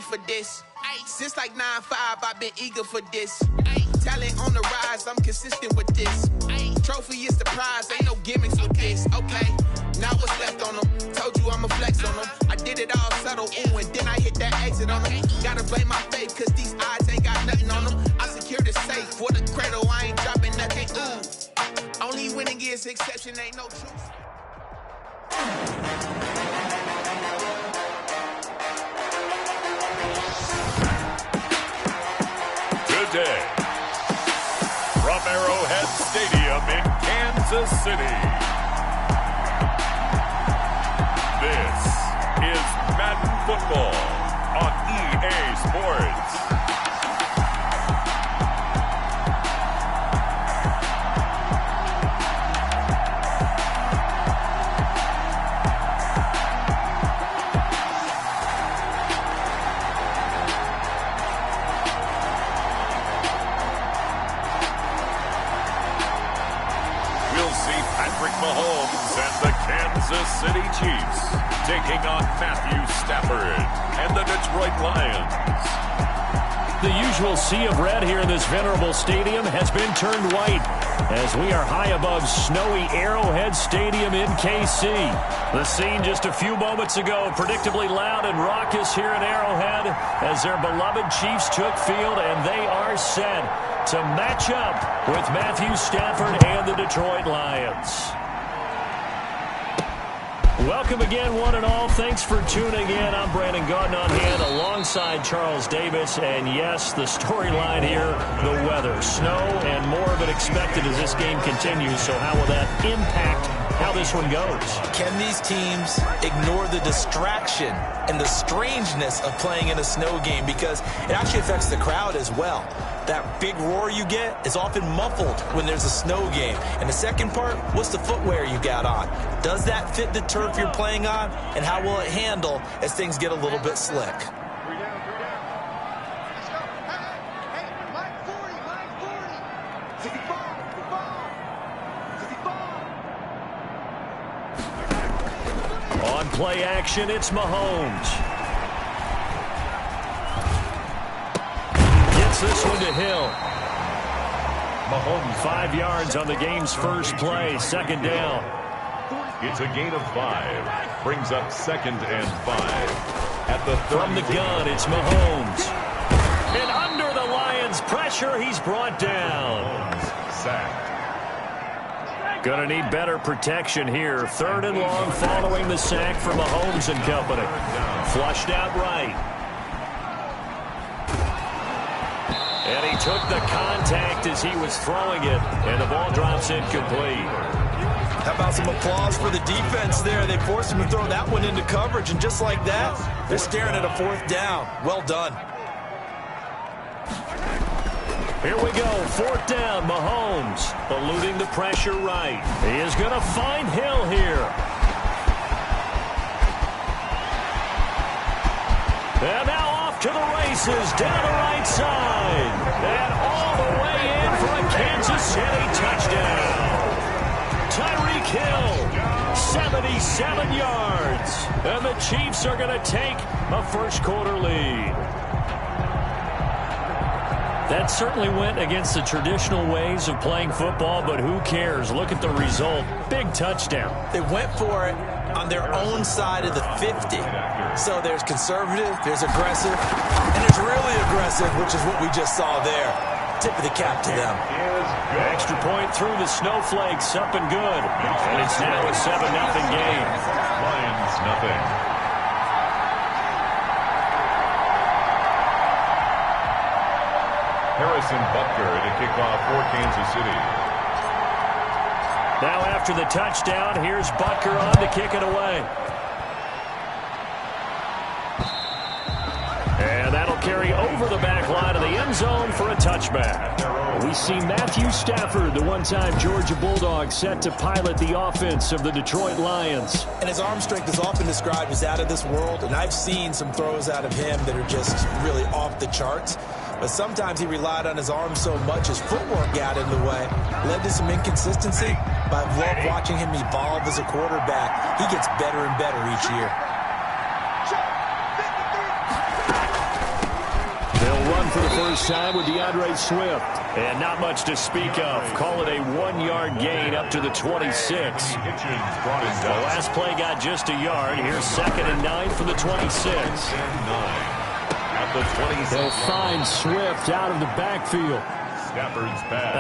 for this. Since like 9-5, I've been eager for this. Talent on the rise, I'm consistent with this. Trophy is the prize, ain't no gimmicks with this. Okay, now what's left on them? Told you I'ma flex on them. I did it all subtle, ooh, and then I hit that exit on them. Gotta blame my faith, cause these odds ain't got nothing on them. I secured the safe for the cradle, I ain't dropping nothing, ooh. Only winning is exception, ain't no truth. Today, from Arrowhead Stadium in Kansas City, this is Madden Football on EA Sports. Mahomes and the Kansas City Chiefs taking on Matthew Stafford and the Detroit Lions. The usual sea of red here in this venerable stadium has been turned white as we are high above snowy Arrowhead Stadium in KC. The scene just a few moments ago, predictably loud and raucous here in Arrowhead as their beloved Chiefs took field, and they are set to match up with Matthew Stafford and the Detroit Lions. Welcome again, one and all. Thanks for tuning in. I'm Brandon Gaudin on hand alongside Charles Davis. And yes, the storyline here, the weather, snow, and more of it expected as this game continues. So how will that impact how this one goes? Can these teams ignore the distraction and the strangeness of playing in a snow game? Because it actually affects the crowd as well. That big roar you get is often muffled when there's a snow game. And the second part, what's the footwear you got on? Does that fit the turf you're playing on? And how will it handle as things get a little bit slick? On play action, it's Mahomes. This one to Hill. Mahomes 5 yards on the game's first play. Second down. It's a gain of 5. Brings up 2nd and 5. At the from the gun, it's Mahomes. And under the Lions' pressure, he's brought down. Sacked. Gonna need better protection here. 3rd and long following the sack for Mahomes and company. Flushed out right. And he took the contact as he was throwing it, and the ball drops incomplete. How about some applause for the defense there? They forced him to throw that one into coverage, and just like that, they're staring at a 4th down. Well done. Here we go, 4th down, Mahomes, eluding the pressure right. He is going to find Hill here. And now off to the races, down the right side. And all the way in for a Kansas City touchdown. Tyreek Hill, 77 yards. And the Chiefs are going to take a first-quarter lead. That certainly went against the traditional ways of playing football, but who cares? Look at the result. Big touchdown. They went for it on their own side of the 50. So there's conservative, there's aggressive, and there's really aggressive, which is what we just saw there. Tip of the cap to them. Extra point through the snowflakes, up and good. And it's now a 7-0 game. Lions nothing. Harrison Butker to kick off for Kansas City. Now after the touchdown, here's Butker on to kick it away. And that'll carry over the back line of the end zone for a touchback. We see Matthew Stafford, the one-time Georgia Bulldog, set to pilot the offense of the Detroit Lions. And his arm strength is often described as out of this world, and I've seen some throws out of him that are just really off the charts. But sometimes he relied on his arm so much his footwork got in the way, led to some inconsistency. But I've loved watching him evolve as a quarterback. He gets better and better each year. first time with DeAndre Swift. And not much to speak of. Call it a 1-yard gain up to the 26. The last play got just a yard. Here's 2nd and 9 from the 26. They'll find Swift out of the backfield.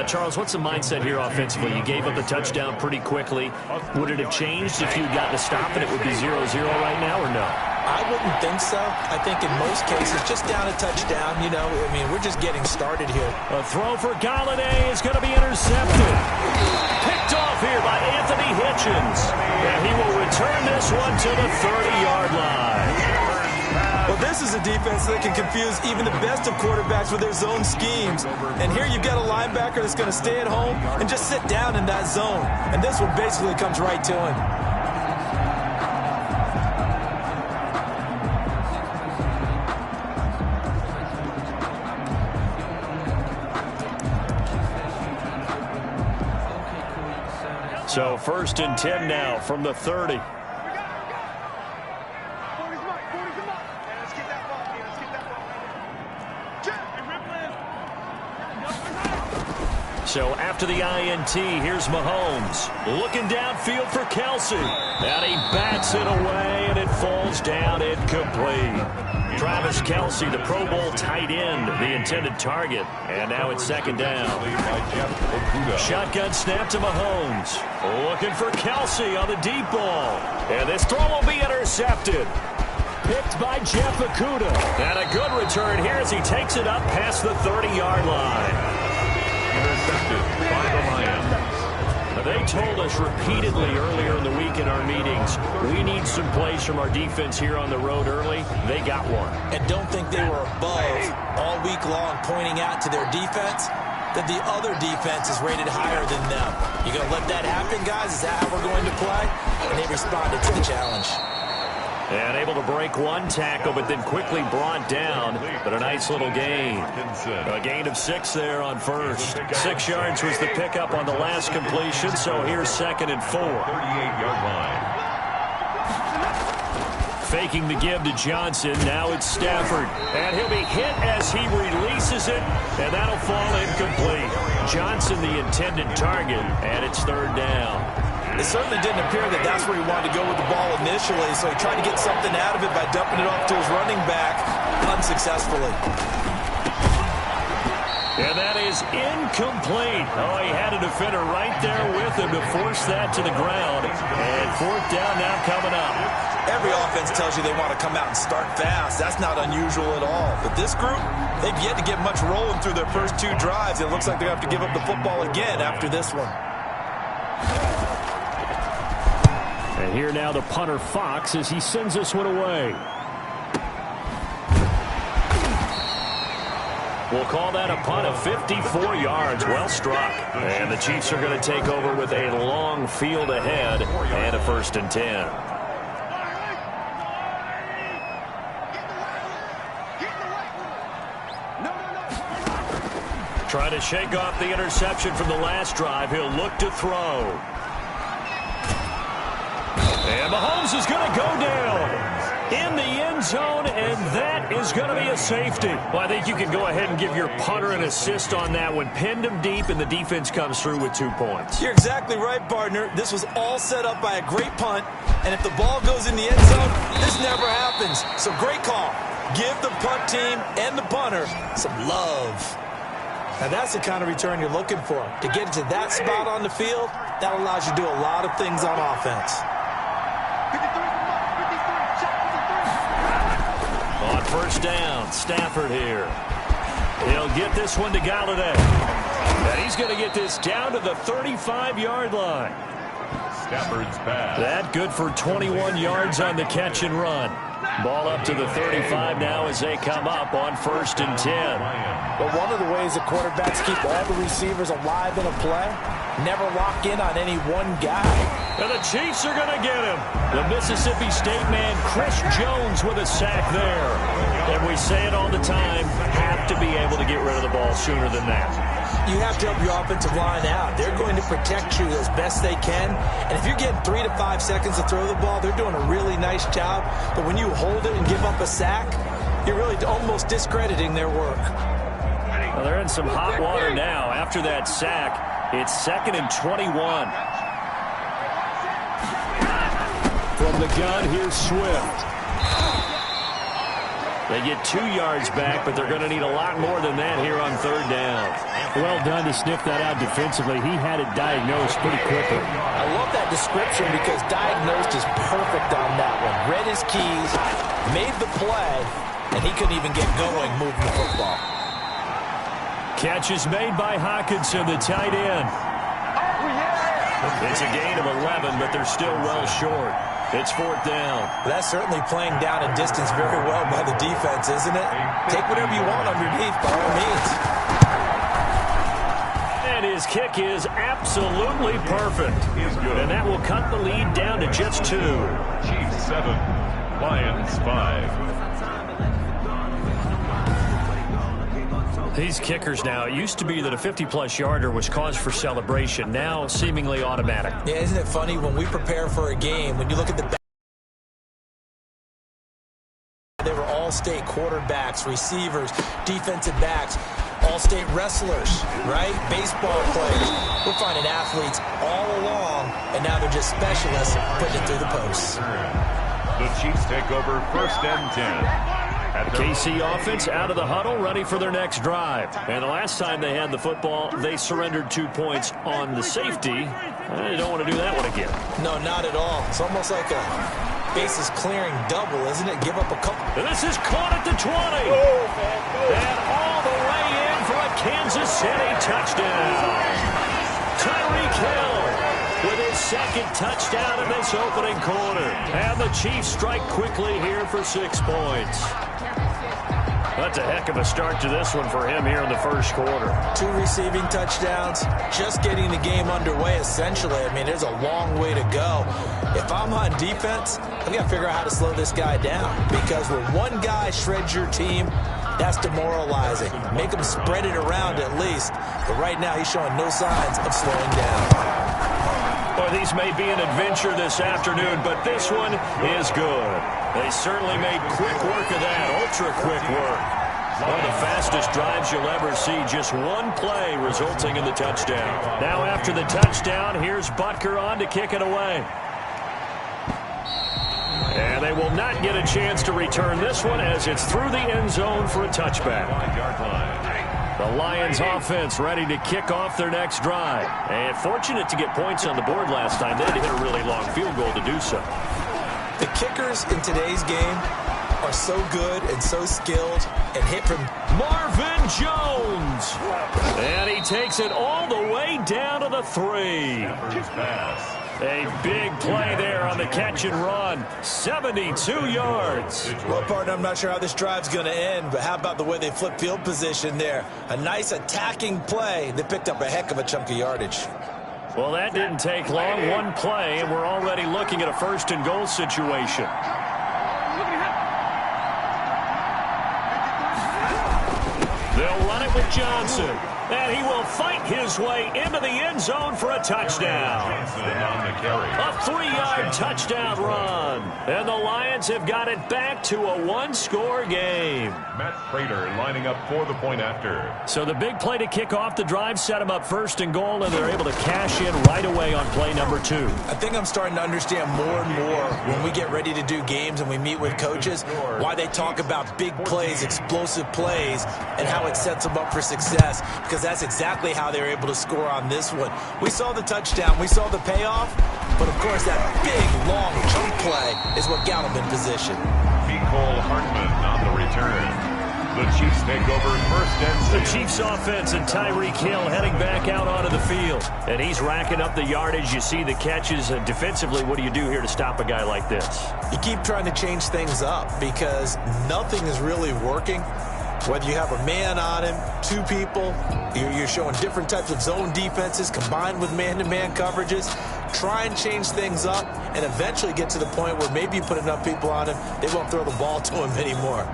Charles, what's the mindset here offensively? You gave up the touchdown pretty quickly. Would it have changed if you had gotten a stop and it would be 0-0 right now, or no? I wouldn't think so. I think in most cases, just down a touchdown, you know, I mean, we're just getting started here. A throw for Galladay is going to be intercepted. Picked off here by Anthony Hitchens. And he will return this one to the 30-yard line. Well, this is a defense that can confuse even the best of quarterbacks with their zone schemes. And here you've got a linebacker that's going to stay at home and just sit down in that zone. And this one basically comes right to him. So 1st and 10 now from the 30. So after the INT, here's Mahomes. Looking downfield for Kelsey. And he bats it away, and it falls down incomplete. Travis Kelsey, the Pro Bowl tight end, the intended target. And now it's 2nd down. Shotgun snap to Mahomes. Looking for Kelsey on the deep ball. And this throw will be intercepted. Picked by Jeff Okudah. And a good return here as he takes it up past the 30-yard line. Intercepted by the Lions. They told us repeatedly earlier in the week in our meetings, we need some plays from our defense here on the road early. They got one. And don't think they were above all week long pointing out to their defense that the other defense is rated higher than them. You going to let that happen, guys? Is that how we're going to play? And they responded to the challenge. And able to break one tackle, but then quickly brought down. But a nice little gain. A gain of 6 there on first. 6 yards was the pickup on the last completion, so here's 2nd and 4. 38-yard line. Faking the give to Johnson. Now it's Stafford. And he'll be hit as he releases it, and that'll fall incomplete. Johnson, the intended target, and it's 3rd down. It certainly didn't appear that that's where he wanted to go with the ball initially, so he tried to get something out of it by dumping it off to his running back unsuccessfully. And that is incomplete. Oh, he had a defender right there with him to force that to the ground. And 4th down now coming up. Every offense tells you they want to come out and start fast. That's not unusual at all. But this group, they've yet to get much rolling through their first 2 drives. It looks like they're going to have to give up the football again after this one. And here now the punter Fox as he sends this one away. We'll call that a punt of 54 yards. Well struck. And the Chiefs are going to take over with a long field ahead and a 1st and 10. Trying to shake off the interception from the last drive. He'll look to throw. And Mahomes is going to go down in the end zone, and that is going to be a safety. Well, I think you can go ahead and give your punter an assist on that one. Pinned him deep, and the defense comes through with 2 points. You're exactly right, partner. This was all set up by a great punt, and if the ball goes in the end zone, this never happens. So great call. Give the punt team and the punter some love. Now, that's the kind of return you're looking for. To get into that spot on the field, that allows you to do a lot of things on offense. On 1st down, Stafford here. He'll get this one to Galladay. And he's going to get this down to the 35-yard line. Stafford's pass. That good for 21 yards on the catch and run. Ball up to the 35 now as they come up on 1st and 10. But one of the ways that quarterbacks keep all the receivers alive in a play, never lock in on any one guy. And the Chiefs are going to get him. The Mississippi State man, Chris Jones, with a sack there. And we say it all the time, have to be able to get rid of the ball sooner than that. You have to help your offensive line out. They're going to protect you as best they can. And if you're getting 3 to 5 seconds to throw the ball, they're doing a really nice job. But when you hold it and give up a sack, you're really almost discrediting their work. Well, they're in some hot water now. After that sack, it's 2nd and 21. From the gun, here's Swift. They get 2 yards back, but they're going to need a lot more than that here on 3rd down. Well done to sniff that out defensively. He had it diagnosed pretty quickly. I love that description because diagnosed is perfect on that one. Read his keys, made the play, and he couldn't even get going moving the football. Catch is made by Hawkinson, the tight end. It's a gain of 11, but they're still well short. It's 4th down. That's certainly playing down a distance very well by the defense, isn't it? Take whatever you want underneath, by all means. And his kick is absolutely perfect. And that will cut the lead down to just 2. Chiefs 7, Lions 5. These kickers now, it used to be that a 50-plus yarder was cause for celebration. Now seemingly automatic. Yeah, isn't it funny when we prepare for a game, when you look at the they were all-state quarterbacks, receivers, defensive backs, all-state wrestlers, right? Baseball players. We're finding athletes all along, and now they're just specialists putting it through the posts. The Chiefs take over 1st and 10. The KC offense out of the huddle, ready for their next drive. And the last time they had the football, they surrendered 2 points on the safety. They don't want to do that one again. No, not at all. It's almost like a bases clearing double, isn't it? Give up a couple. And this is caught at the 20. And all the way in for a Kansas City touchdown. Tyreek Hill with his 2nd touchdown in this opening quarter. And the Chiefs strike quickly here for 6 points. That's a heck of a start to this one for him here in the 1st quarter. 2 receiving touchdowns, just getting the game underway essentially. I mean, there's a long way to go. If I'm on defense, I've got to figure out how to slow this guy down because when one guy shreds your team, that's demoralizing. Make him spread it around at least. But right now, he's showing no signs of slowing down. Boy, these may be an adventure this afternoon, but this one is good. They certainly made quick work of that, ultra-quick work. One of the fastest drives you'll ever see, just one play resulting in the touchdown. Now after the touchdown, here's Butker on to kick it away. And they will not get a chance to return this one as it's through the end zone for a touchback. The Lions offense ready to kick off their next drive. And fortunate to get points on the board last time. They had to hit a really long field goal to do so. The kickers in today's game are so good and so skilled and hit from Marvin Jones. And he takes it all the way down to the 3. A big play there on the catch and run. 72 yards. Well, partner, I'm not sure how this drive's going to end, but how about the way they flip field position there? A nice attacking play. They picked up a heck of a chunk of yardage. Well, that didn't take long. One play, and we're already looking at a 1st and goal situation. They'll run it with Johnson. And he will fight his way into the end zone for a touchdown. A 3-yard touchdown run. And the Lions have got it back to a 1-score game. Matt Prater lining up for the point after. So the big play to kick off the drive set them up 1st and goal, and they're able to cash in right away on play number 2. I think I'm starting to understand more and more when we get ready to do games and we meet with coaches why they talk about big plays, explosive plays, and how it sets them up for success. Because that's exactly how they were able to score on this one. We saw the touchdown. We saw the payoff. But, of course, that big, long chunk play is what got them in position. Cole Hartman on the return. The Chiefs take over 1st and 6. The Chiefs offense and Tyreek Hill heading back out onto the field. And he's racking up the yardage. You see the catches. Defensively, what do you do here to stop a guy like this? You keep trying to change things up because nothing is really working. Whether you have a man on him, 2 people, you're showing different types of zone defenses combined with man-to-man coverages. Try and change things up and eventually get to the point where maybe you put enough people on him, they won't throw the ball to him anymore.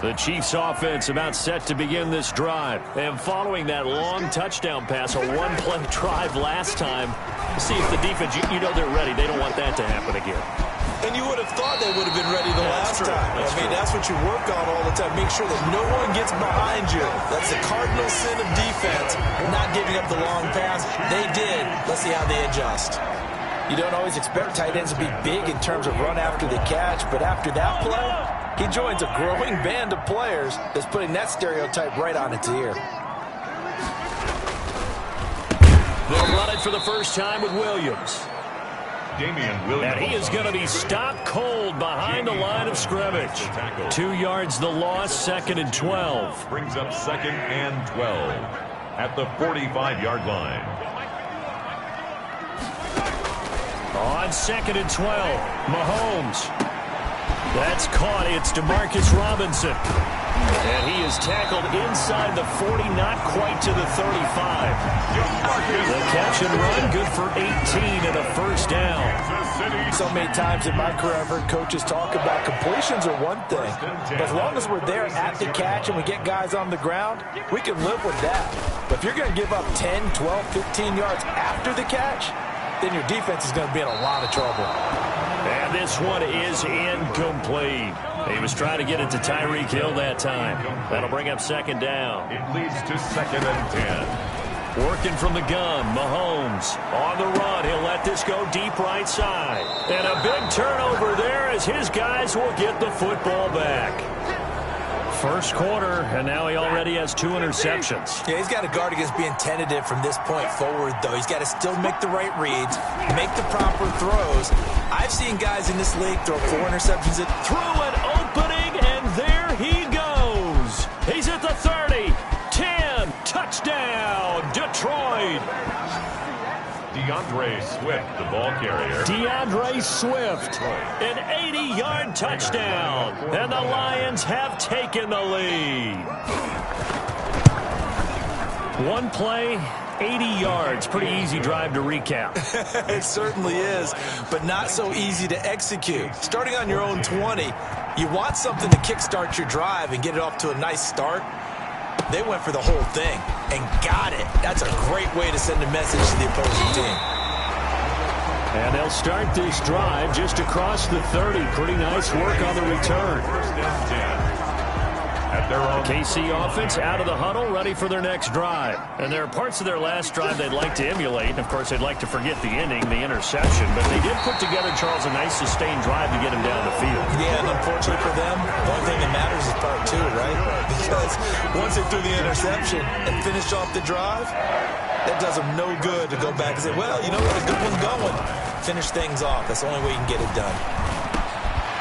The Chiefs offense about set to begin this drive. And following that long touchdown pass, a 1-play drive last time, See if the defense, you know they're ready. They don't want that to happen again. And you would have thought they would have been ready the last time. That's what you work on all the time. Make sure that no one gets behind you. That's the cardinal sin of defense, not giving up the long pass. They did. Let's see how they adjust. You don't always expect tight ends to be big in terms of run after the catch, but after that play, he joins a growing band of players that's putting that stereotype right on its ear. They'll run it for the first time with Williams. And he is going to be stopped cold behind the line of scrimmage. 2 yards the loss, 2nd and 12. Brings up 2nd and 12 at the 45-yard line. On 2nd and 12, Mahomes. That's caught. It's Demarcus Robinson. And he is tackled inside the 40, not quite to the 35. The catch and run, good for 18 and a first down. So many times in my career I've heard coaches talk about completions are one thing. But as long as we're there at the catch and we get guys on the ground, we can live with that. But if you're going to give up 10, 12, 15 yards after the catch, then your defense is going to be in a lot of trouble. And this one is incomplete. He was trying to get it to Tyreek Hill that time. That'll bring up 2nd down. It leads to 2nd and 10. Working from the gun, Mahomes on the run. He'll let this go deep right side. And a big turnover there as his guys will get the football back. First quarter, and now he already has 2 interceptions. Yeah, he's got to guard against being tentative from this point forward, though. He's got to still make the right reads, make the proper throws. I've seen guys in this league throw 4 interceptions. Through an opening, and there he goes. He's at the 30, 10, touchdown, Detroit. DeAndre Swift, the ball carrier. DeAndre Swift, an 80-yard touchdown, and the Lions have taken the lead. One play, 80 yards. Pretty easy drive to recap. It certainly is, but not so easy to execute. Starting on your own 20, you want something to kickstart your drive and get it off to a nice start. They went for the whole thing and got it. That's a great way to send a message to the opposing team. And they'll start this drive just across the 30. Pretty nice work on the return. 1st and 10. At their own KC offense out of the huddle, ready for their next drive. And there are parts of their last drive they'd like to emulate. And, of course, they'd like to forget the ending, the interception. But they did put together, Charles, a nice sustained drive to get him down the field. Yeah, and unfortunately for them, the only thing that matters is part 2, right? Because once they threw the interception and finished off the drive, that does them no good to go back and say, well, you know what, a good one's going. Finish things off. That's the only way you can get it done.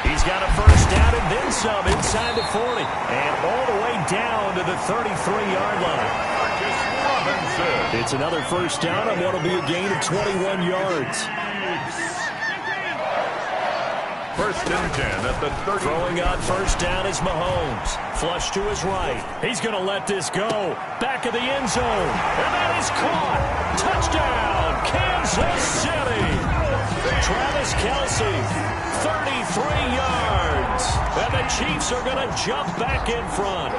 He's got a first down and then some inside the 40. And all the way down to the 33-yard line. It's another first down on what will be a gain of 21 yards. 1st and 10 at the 30. Throwing on first down is Mahomes. Flush to his right. He's going to let this go. Back of the end zone. And that is caught. Touchdown, Kansas City. Travis Kelce, 33 yards. And the Chiefs are going to jump back in front.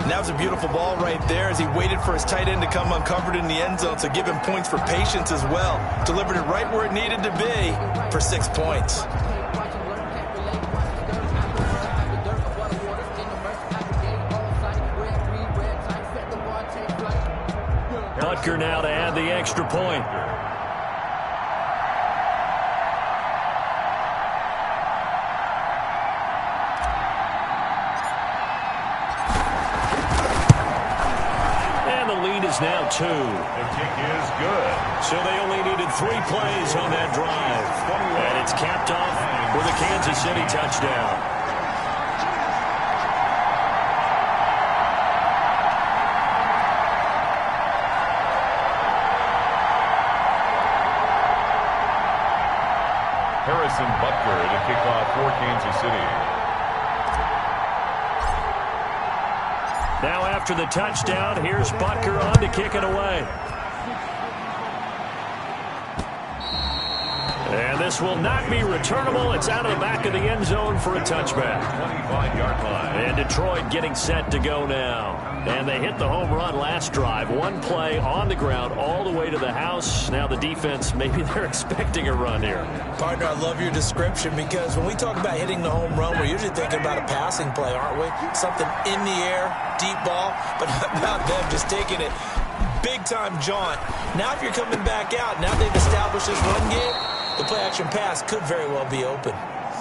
And that was a beautiful ball right there as he waited for his tight end to come uncovered in the end zone, so give him points for patience as well. Delivered it right where it needed to be for 6 points. Butker now to add the extra point. Now 2. The kick is good. So they only needed 3 plays on that drive. And it's capped off with a Kansas City touchdown. Harrison Butker to kick off for Kansas City. Now after the touchdown, here's Butker on to kick it away. And this will not be returnable. It's out of the back of the end zone for a touchback. 25-yard line. And Detroit getting set to go now. And they hit the home run last drive. One play on the ground all the way to the house. Now the defense, maybe they're expecting a run here. Partner, I love your description because when we talk about hitting the home run, we're usually thinking about a passing play, aren't we? Something in the air, deep ball. But how about them just taking it big-time jaunt? Now if you're coming back out, now they've established this run game, the play-action pass could very well be open.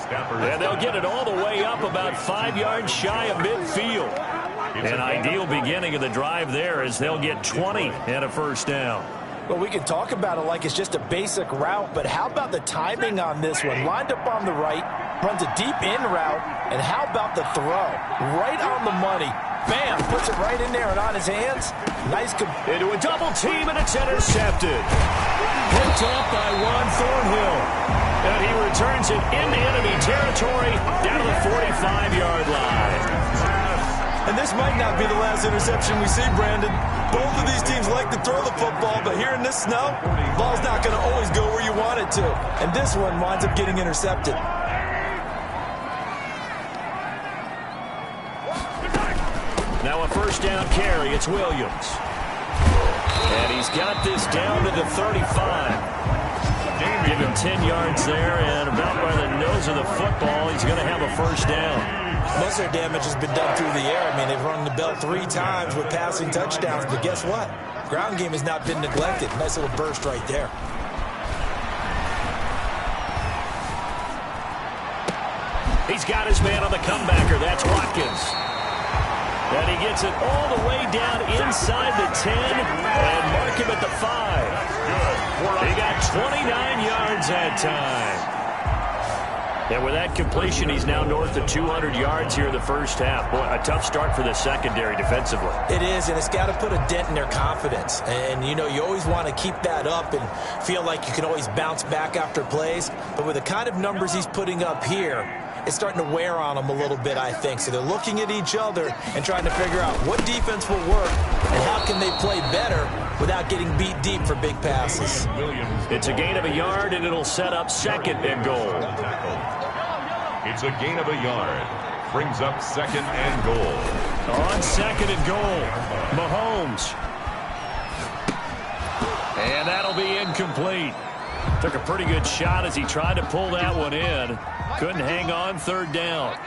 And they'll get it all the way up about 5 yards shy of midfield. An ideal beginning of the drive there as they'll get 20 and a first down. Well, we can talk about it like it's just a basic route, but how about the timing on this one? Lined up on the right, runs a deep in route, and how about the throw? Right on the money. Bam, puts it right in there and on his hands. Nice. Into a double team, and it's intercepted. Picked up by Juan Thornhill. And he returns it into enemy territory down to the 45-yard line. And this might not be the last interception we see, Brandon. Both of these teams like to throw the football, but here in this snow, the ball's not going to always go where you want it to. And this one winds up getting intercepted. Now a first down carry. It's Williams. And he's got this down to the 35. Give him 10 yards there, and about by the nose of the football, he's going to have a first down. Most of their damage has been done through the air. I mean, they've run the bell 3 times with passing touchdowns, but guess what? Ground game has not been neglected. Nice little burst right there. He's got his man on the comebacker. That's Watkins. And he gets it all the way down inside the 10 and mark him at the 5. He got 29 yards that time. And with that completion, he's now north of 200 yards here in the first half. Boy, a tough start for the secondary defensively. It is, and it's got to put a dent in their confidence. And, you know, you always want to keep that up and feel like you can always bounce back after plays. But with the kind of numbers he's putting up here, it's starting to wear on them a little bit, I think. So they're looking at each other and trying to figure out what defense will work and how can they play better without getting beat deep for big passes. It's a gain of a yard, and it'll set up second and goal. It's a gain of a yard. Brings up second and goal. On second and goal, Mahomes. And that'll be incomplete. Took a pretty good shot as he tried to pull that one in. Couldn't hang on, third down.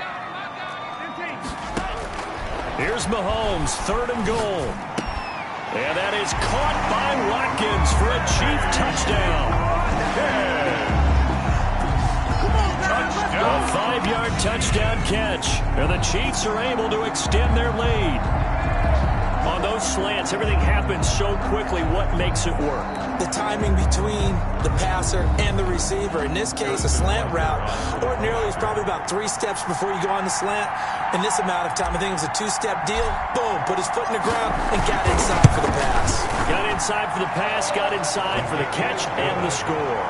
Here's Mahomes, third and goal. And that is caught by Watkins for a Chief touchdown. A 5-yard touchdown catch. And the Chiefs are able to extend their lead. On those slants, everything happens so quickly. What makes it work? The timing between the passer and the receiver. In this case, a slant route ordinarily is probably about 3 steps before you go on the slant. In this amount of time, I think it was a 2-step deal. Boom, put his foot in the ground and got inside for the pass. Got inside for the pass, got inside for the catch and the score.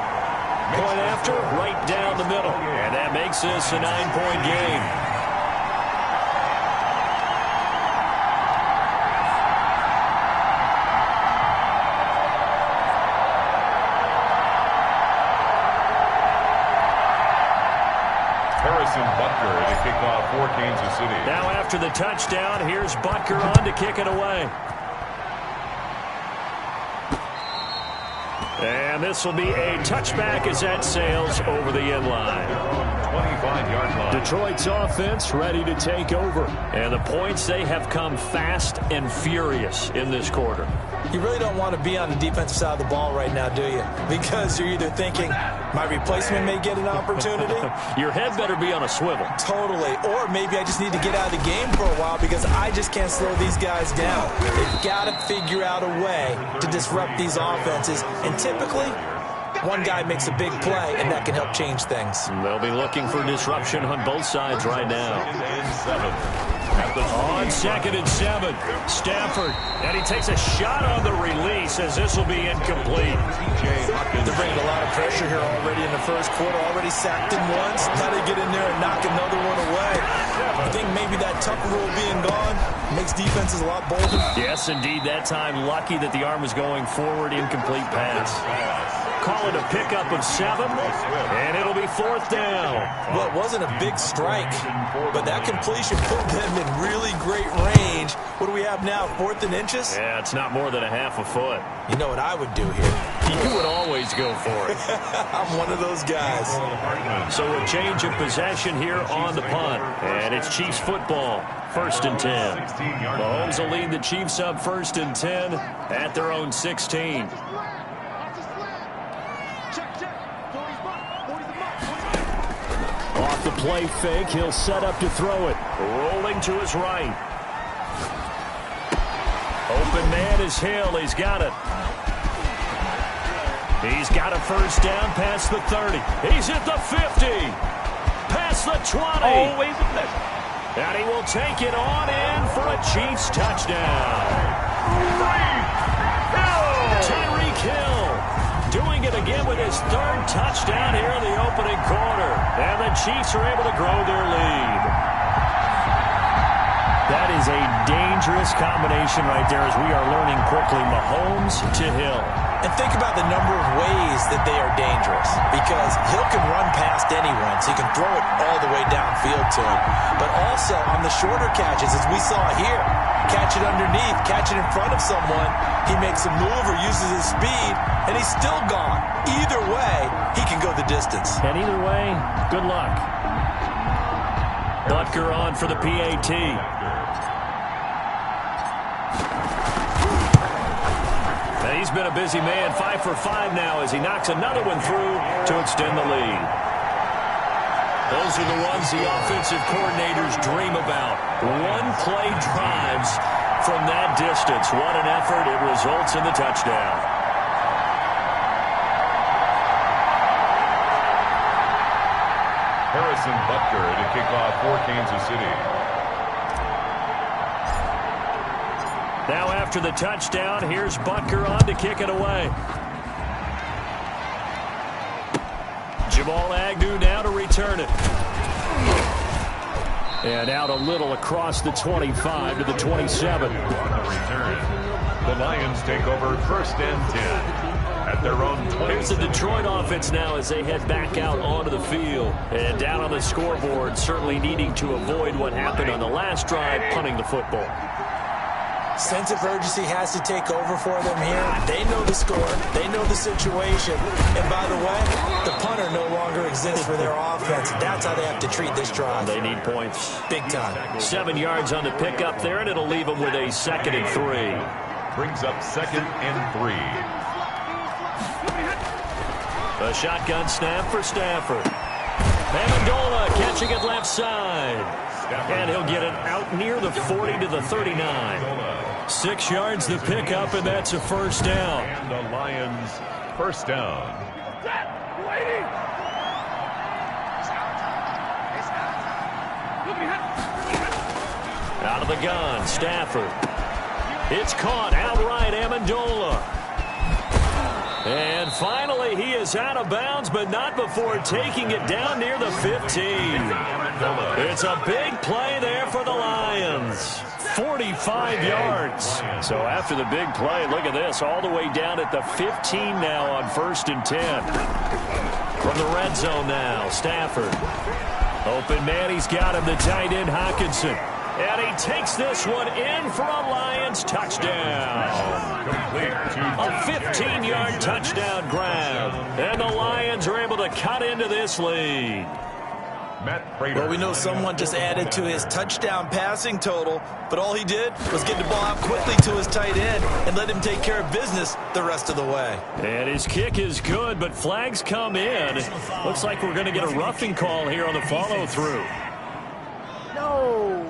Point after, right down the middle. And that makes this a 9-point game. Butker to kick off for Kansas City. Now after the touchdown, here's Butker on to kick it away. And this will be a touchback as that sails over the end line. 25-yard line. Detroit's offense ready to take over. And the points, they have come fast and furious in this quarter. You really don't want to be on the defensive side of the ball right now, do you? Because you're either thinking, my replacement may get an opportunity. Your head better be on a swivel. Totally. Or maybe I just need to get out of the game for a while because I just can't slow these guys down. They've got to figure out a way to disrupt these offenses. And typically, one guy makes a big play, and that can help change things. They'll be looking for disruption on both sides right now. On second and 7, Stafford. And he takes a shot on the release as this will be incomplete. They're bringing a lot of pressure here already in the first quarter. Already sacked him once. Now they get in there and knock another one away. I think maybe that tuck rule being gone makes defenses a lot bolder. Yes, indeed. That time lucky that the arm was going forward. Incomplete pass. Call it a pickup of 7, and it'll be 4th down. Well, it wasn't a big strike, but that completion put them in really great range. What do we have now, 4th and inches? Yeah, it's not more than a half a foot. You know what I would do here? You would always go for it. I'm one of those guys. So a change of possession here on the punt. And it's Chiefs football, 1st and 10. Mahomes will lead the Chiefs up 1st and 10 at their own 16. Off the play fake, he'll set up to throw it. Rolling to his right. Open man is Hill. He's got it. He's got a 1st down past the 30. He's at the 50. Past the 20. Always a pleasure. And he will take it on in for a Chiefs touchdown. Tyreek Hill doing it again with his 3rd touchdown here in the opening quarter. And the Chiefs are able to grow their lead. That is a dangerous combination right there as we are learning quickly. Mahomes to Hill. And think about the number of ways that they are dangerous, because Hill can run past anyone, so he can throw it all the way downfield to him. But also on the shorter catches, as we saw here, catch it underneath, catch it in front of someone, he makes a move or uses his speed, and he's still gone. Either way, he can go the distance. And either way, good luck. Butker on for the PAT. He's been a busy man, 5 for 5 now as he knocks another one through to extend the lead. Those are the ones the offensive coordinators dream about. One-play drives from that distance. What an effort. It results in the touchdown. Harrison Butker to kick off for Kansas City. Now after the touchdown, here's Butker on to kick it away. Jamal Agnew now to return it. And out a little across the 25 to the 27. On the return, the Lions take over 1st and 10 at their own 20. Here's the Detroit offense now as they head back out onto the field. And down on the scoreboard, certainly needing to avoid what happened on the last drive, punting the football. Sense of urgency has to take over for them here. They know the score. They know the situation. And by the way, the punter no longer exists for their offense. That's how they have to treat this drive. They need points. Big time. 7 yards on the pickup there, and it'll leave them with a 2nd and 3. Brings up 2nd and 3. A shotgun snap for Stafford. Amendola catching it left side. And he'll get it out near the 40 to the 39. 6 yards the pickup, and that's a 1st down. And the Lions 1st down. Out of the gun, Stafford. It's caught outright, Amendola. And finally, he is out of bounds, but not before taking it down near the 15. It's a big play there for the Lions. 45 yards. So after the big play, look at this, all the way down at the 15 now on 1st and 10. From the red zone now, Stafford. Open man, he's got him, the tight end, Hockenson. And he takes this one in for a Lions touchdown. A 15-yard touchdown grab. And the Lions are able to cut into this lead. Well, we know someone just added to his touchdown passing total, but all he did was get the ball out quickly to his tight end and let him take care of business the rest of the way. And his kick is good, but flags come in. Looks like we're going to get a roughing call here on the follow-through. No.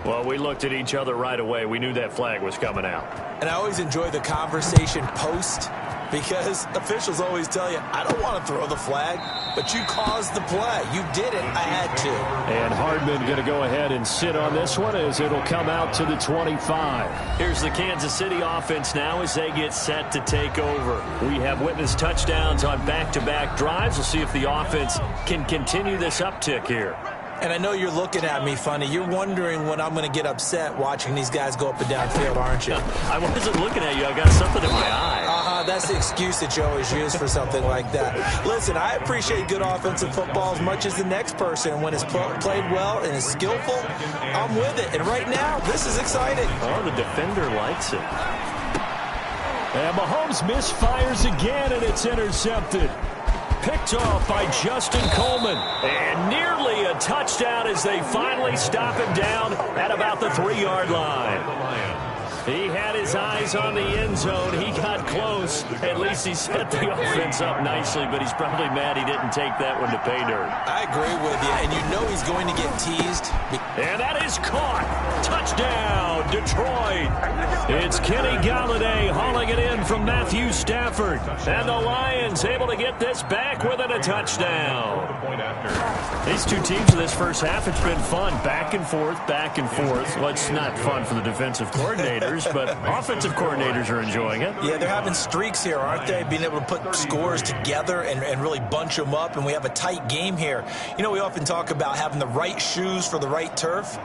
Well, we looked at each other right away. We knew that flag was coming out. And I always enjoy the conversation post, because officials always tell you, I don't want to throw the flag, but you caused the play. You did it. I had to. And Hardman going to go ahead and sit on this one as it'll come out to the 25. Here's the Kansas City offense now as they get set to take over. We have witnessed touchdowns on back-to-back drives. We'll see if the offense can continue this uptick here. And I know you're looking at me funny. You're wondering when I'm going to get upset watching these guys go up and down field, aren't you? I wasn't looking at you. I got something in my eye. That's the excuse that you always use for something like that. Listen, I appreciate good offensive football as much as the next person. When it's played well and is skillful, I'm with it. And right now, this is exciting. Oh, the defender likes it. And Mahomes misfires again, and it's intercepted. Picked off by Justin Coleman. And nearly a touchdown as they finally stop him down at about the 3-yard line. He had his eyes on the end zone. He got close. At least he set the offense up nicely, but he's probably mad he didn't take that one to pay dirt. I agree with you, and you know he's going to get teased. And that is caught. Touchdown, Detroit. It's Kenny Galladay hauling it in from Matthew Stafford. And the Lions able to get this back within a touchdown. These two teams in this first half, it's been fun. Back and forth, back and forth. Well, it's not fun for the defensive coordinators, but offensive coordinators are enjoying it. Yeah, they're having streaks here, aren't they? Being able to put scores together and really bunch them up, and we have a tight game here. You know, we often talk about having the right shoes for the right turf.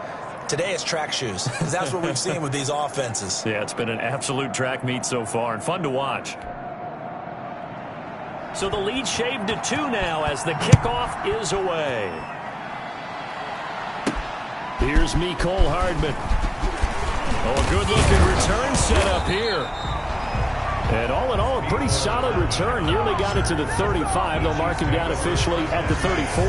Today it's track shoes. That's what we've seen with these offenses. Yeah, it's been an absolute track meet so far and fun to watch. So the lead shaved to 2 now as the kickoff is away. Here's Mecole Hardman. Oh, a good-looking return set up here. And all in all, a pretty solid return. Nearly got it to the 35. They'll mark him down officially at the 34.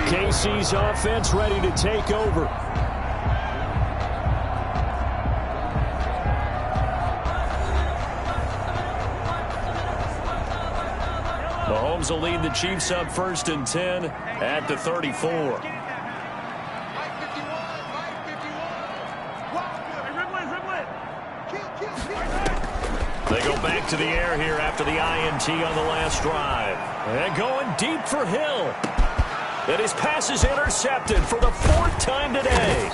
KC's offense ready to take over. Mahomes will lead the Chiefs up 1st and 10 at the 34. They go back to the air here after the INT on the last drive. And going deep for Hill. And his pass is intercepted for the 4th time today.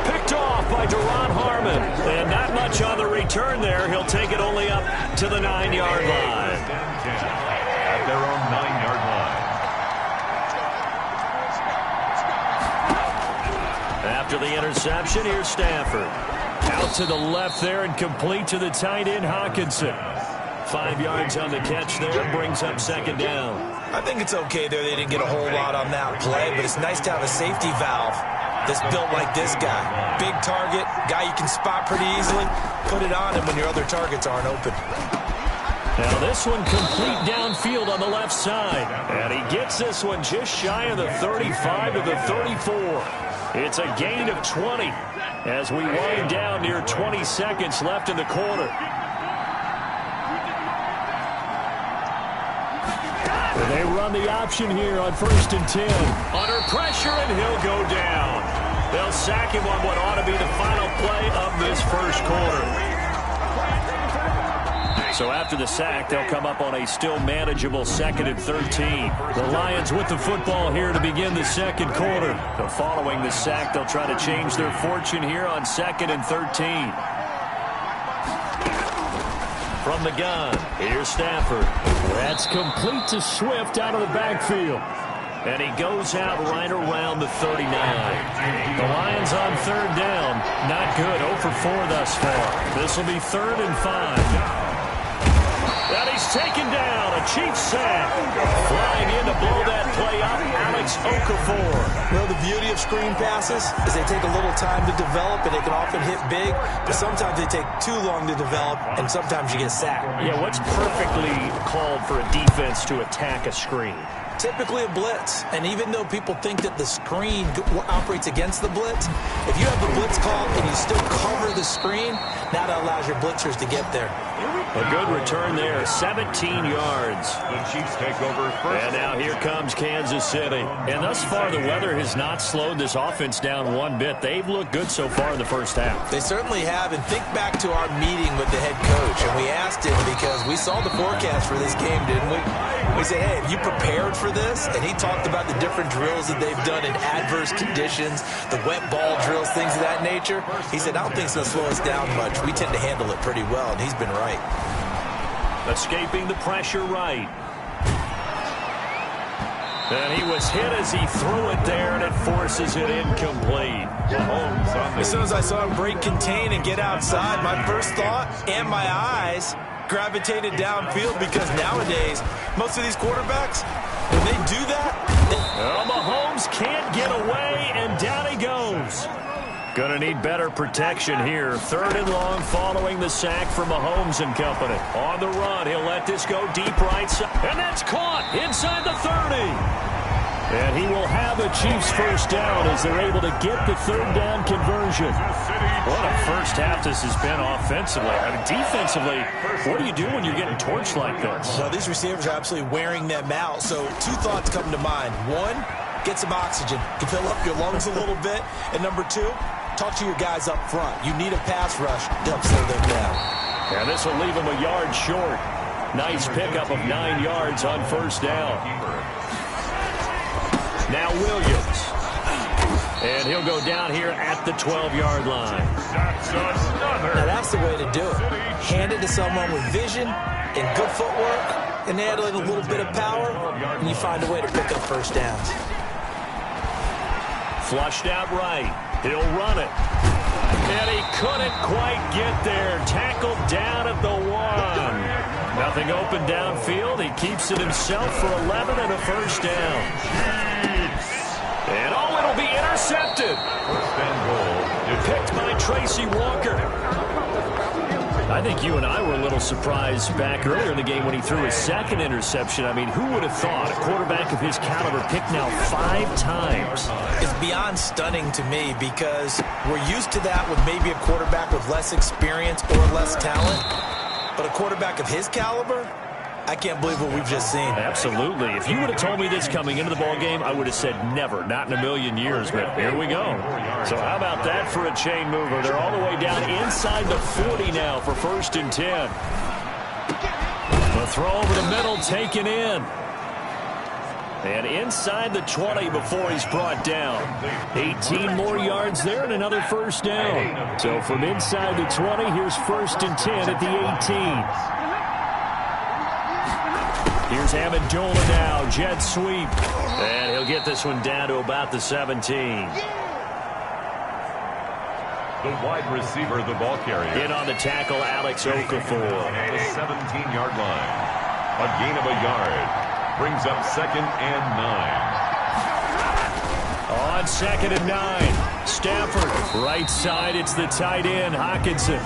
Picked off by Duron Harmon. And not much on the return there. He'll take it only up to the 9-yard line. At their own 9-yard line. After the interception, here's Stafford. Out to the left there and complete to the tight end, Hawkinson. 5 yards on the catch there, brings up 2nd down. I think it's okay there. They didn't get a whole lot on that play, but it's nice to have a safety valve that's built like this guy. Big target, guy you can spot pretty easily. Put it on him when your other targets aren't open. Now this one complete downfield on the left side. And he gets this one just shy of the 35 to the 34. It's a gain of 20 as we wind down near 20 seconds left in the quarter. They run the option here on 1st and 10. Under pressure, and he'll go down. They'll sack him on what ought to be the final play of this first quarter. So after the sack, they'll come up on a still manageable 2nd and 13. The Lions with the football here to begin the second quarter. So following the sack, they'll try to change their fortune here on 2nd and 13. From the gun, here's Stafford. That's complete to Swift out of the backfield. And he goes out right around the 39. The Lions on 3rd down. Not good. 0 for 4 thus far. This will be 3rd and 5. And he's taken down. A Chiefs sack. Flying in to blow that play up, Alex Okafor. You know, the beauty of screen passes is they take a little time to develop, and they can often hit big, but sometimes they take too long to develop, and sometimes you get sacked. Yeah, what's perfectly called for a defense to attack a screen? Typically a blitz, and even though people think that the screen operates against the blitz, if you have the blitz called and you still cover the screen, now that allows your blitzers to get there. A good return there, 17 yards. The Chiefs take over first. And now here comes Kansas City. And thus far, the weather has not slowed this offense down one bit. They've looked good so far in the first half. They certainly have. And think back to our meeting with the head coach. And we asked him because we saw the forecast for this game, didn't we? We said, hey, have you prepared for this? And he talked about the different drills that they've done in adverse conditions, the wet ball drills, things of that nature. He said, I don't think it's going to slow us down much. We tend to handle it pretty well, and he's been right. Escaping the pressure right. And he was hit as he threw it there, and it forces it incomplete. As soon as I saw him break contain and get outside, my first thought and my eyes gravitated downfield, because nowadays, most of these quarterbacks, when they do that... Well, Mahomes can't get away, and down he goes. Going to need better protection here. 3rd and long following the sack from Mahomes and company. On the run, he'll let this go deep right side. And that's caught inside the 30. And he will have a Chiefs first down as they're able to get the 3rd down conversion. What a first half this has been offensively. I mean, defensively, what do you do when you're getting torched like this? Well, these receivers are absolutely wearing them out. So 2 thoughts come to mind. 1, get some oxygen to fill up your lungs a little bit. And number 2, talk to your guys up front. You need a pass rush to help slow them down. And this will leave him a yard short. Nice pickup of 9 yards on first down. Now Williams. And he'll go down here at the 12-yard line. Now that's the way to do it. Hand it to someone with vision and good footwork, and add a little bit of power, and you find a way to pick up first downs. Flushed out right. He'll run it. And he couldn't quite get there. Tackled down at the 1. Nothing open downfield. He keeps it himself for 11 and a first down. And it'll be intercepted. Picked by Tracy Walker. I think you and I were a little surprised back earlier in the game when he threw his 2nd interception. I mean, who would have thought a quarterback of his caliber picked now 5 times? It's beyond stunning to me, because we're used to that with maybe a quarterback with less experience or less talent. But a quarterback of his caliber, I can't believe what we've just seen. Absolutely. If you would have told me this coming into the ballgame, I would have said never, not in a million years. But here we go. So how about that for a chain mover? They're all the way down inside the 40 now for 1st and 10. The throw over the middle taken in. And inside the 20 before he's brought down. 18 more yards there and another first down. So from inside the 20, here's 1st and 10 at the 18. Here's Amendola now, jet sweep. And he'll get this one down to about the 17. The wide receiver, the ball carrier. In on the tackle, Alex Okafor. The 17-yard line. A gain of a yard. Brings up 2nd and 9. On 2nd and 9. Stafford, right side, it's the tight end, Hockenson.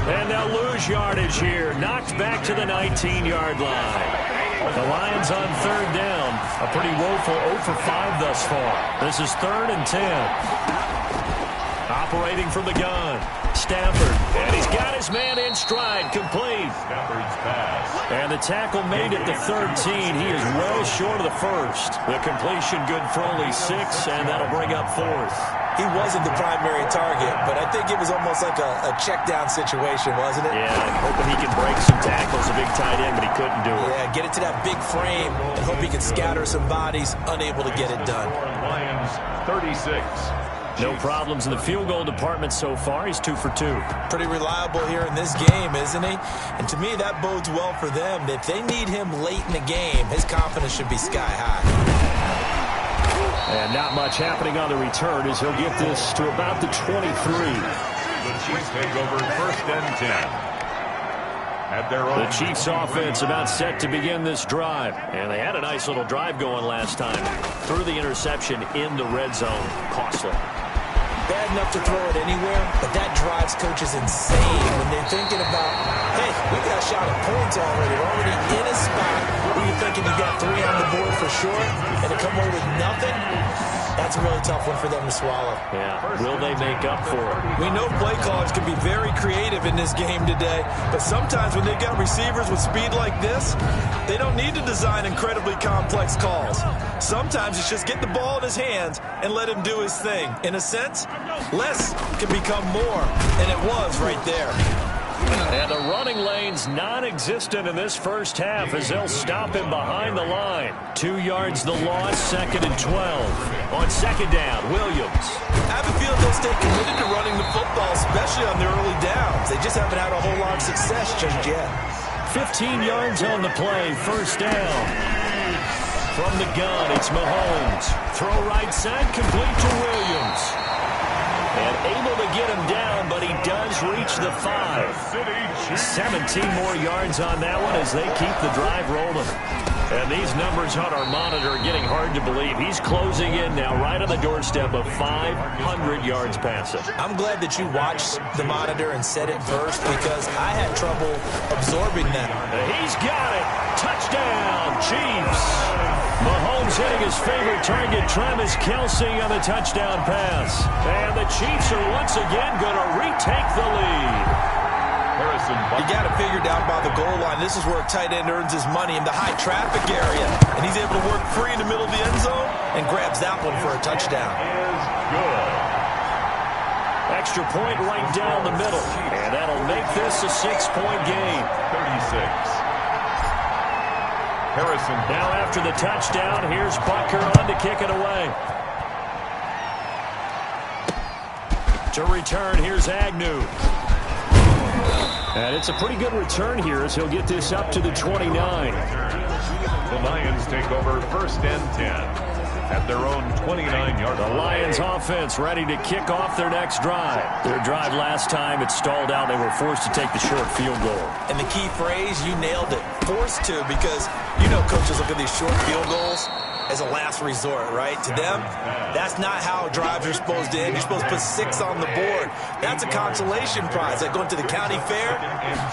And they'll lose yardage here. Knocked back to the 19-yard line. The Lions on 3rd down. A pretty woeful 0 for 5 thus far. This is 3rd and 10. Operating from the gun. Stafford. And he's got his man in stride. Complete. Stafford's pass. And the tackle made at the 13. He is well short of the 1st. The completion good for only 6, and that'll bring up 4th. He wasn't the primary target, but I think it was almost like a check down situation, wasn't it? Yeah, hoping he can break some tackles, a big tight end, but he couldn't do it. Yeah, get it to that big frame and hope he can scatter some bodies, unable to get it done. Lions 36. No problems in the field goal department so far. He's 2 for 2. Pretty reliable here in this game, isn't he? And to me, that bodes well for them. If they need him late in the game, his confidence should be sky high. And not much happening on the return as he'll get this to about the 23. The Chiefs take over 1st and 10. At their own. The Chiefs offense about set to begin this drive. And they had a nice little drive going last time. Threw the interception in the red zone. Costly. Bad enough to throw it anywhere, but that drives coaches insane when they're thinking about, hey, we got a shot at points already. We're already in a spot where you're thinking you got 3 on the board for sure, and to come away with nothing, that's a really tough one for them to swallow. Yeah, will they make up for it? We know play callers can be very creative in this game today, but sometimes when they've got receivers with speed like this, they don't need to design incredibly complex calls. Sometimes it's just get the ball in his hands and let him do his thing. In a sense, less can become more, and it was right there. And the running lane's non-existent in this first half as they'll stop him behind the line. 2 yards the loss, 2nd and 12. On 2nd down, Williams. I have a feeling they'll stay committed to running the football, especially on their early downs. They just haven't had a whole lot of success just yet. 15 yards on the play, first down. From the gun, it's Mahomes. Throw right side, complete to Williams. And able to get him down, but he does reach the 5. 17 more yards on that one as they keep the drive rolling. And these numbers on our monitor are getting hard to believe. He's closing in now right on the doorstep of 500 yards passing. I'm glad that you watched the monitor and said it first because I had trouble absorbing that. He's got it. Touchdown, Chiefs. Mahomes hitting his favorite target, Travis Kelce, on the touchdown pass. And the Chiefs are once again going to retake the lead. You got it figured out by the goal line. This is where a tight end earns his money in the high traffic area. And he's able to work free in the middle of the end zone and grabs that one for a touchdown. Good. Extra point right down the middle. And that'll make this a 6-point game. 36. Harrison. Now after the touchdown, here's Butker on to kick it away. To return, here's Agnew. And it's a pretty good return here as he'll get this up to the 29. The Lions take over 1st and 10 at their own 29-yard line. The Lions offense ready to kick off their next drive. Their drive last time, it stalled out. They were forced to take the short field goal. And the key phrase, you nailed it. Forced to, because you know coaches look at these short field goals as a last resort, right? To them, that's not how drives are supposed to end. You're supposed to put 6 on the board. That's a consolation prize. Like going to the county fair,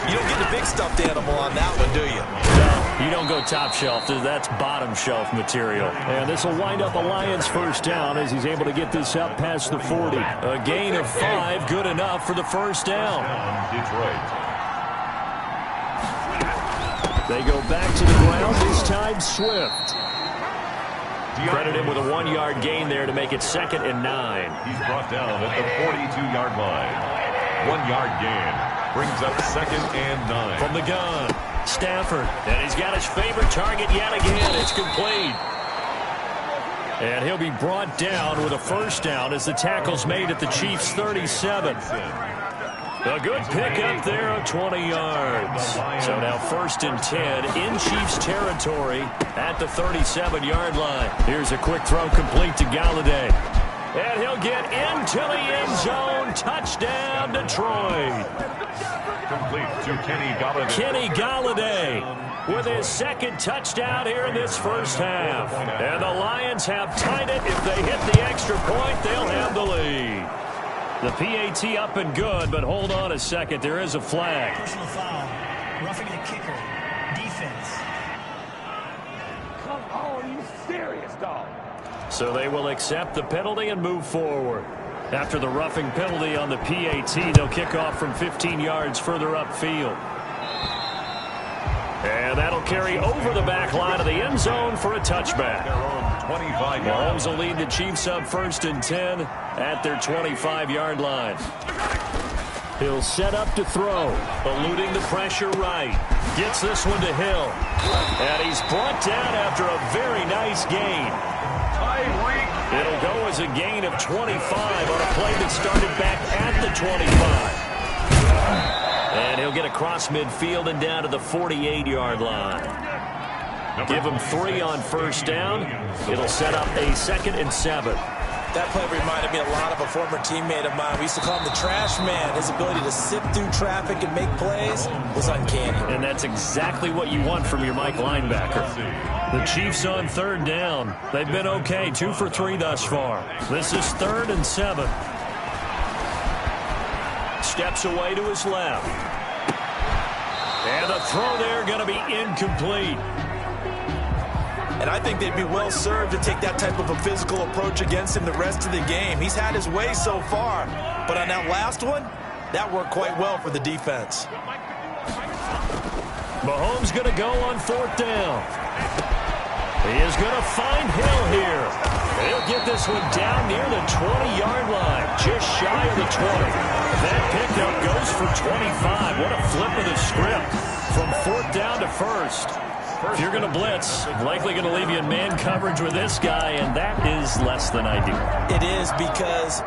you don't get the big stuffed animal on that one, do you? No, you don't go top shelf. That's bottom shelf material. And this will wind up a Lions first down as he's able to get this up past the 40. A gain of 5, good enough for the first down. Detroit. They go back to the ground, this time Swift. Credit him with a 1-yard gain there to make it 2nd and 9. He's brought down at the 42-yard line. 1-yard gain brings up 2nd and 9. From the gun, Stafford. And he's got his favorite target yet again. It's complete. And he'll be brought down with a first down as the tackle's made at the Chiefs' 37. A good pick up there of 20 yards. So now 1st and 10 in Chiefs territory at the 37-yard line. Here's a quick throw complete to Galladay. And he'll get into the end zone. Touchdown, Detroit. Complete to Kenny Galladay. Kenny Galladay with his 2nd touchdown here in this first half. And the Lions have tied it. If they hit the extra point, they'll have the lead. The PAT up and good, but hold on a second. There is a flag. Personal foul. Roughing the kicker. Defense. Come on, you serious, dog? So they will accept the penalty and move forward. After the roughing penalty on the PAT, they'll kick off from 15 yards further upfield. And that'll carry over the back line of the end zone for a touchback. 25 Mahomes will lead the Chiefs up 1st and 10 at their 25-yard line. He'll set up to throw, eluding the pressure right. Gets this one to Hill. And he's brought down after a very nice gain. It'll go as a gain of 25 on a play that started back at the 25. And he'll get across midfield and down to the 48-yard line. Give him 3 on first down. It'll set up a 2nd and 7. That play reminded me a lot of a former teammate of mine. We used to call him the trash man. His ability to sift through traffic and make plays was uncanny. And that's exactly what you want from your Mike linebacker. The Chiefs on 3rd down. They've been okay, 2 for 3 thus far. This is 3rd and 7. Steps away to his left. And the throw there going to be incomplete. And I think they'd be well served to take that type of a physical approach against him the rest of the game. He's had his way so far, but on that last one, that worked quite well for the defense. Mahomes going to go on 4th down. He is going to find Hill here. He'll get this one down near the 20-yard line, just shy of the 20. That pickup goes for 25. What a flip of the script from 4th down to 1st. If you're going to blitz, likely going to leave you in man coverage with this guy, and that is less than ideal. It is, because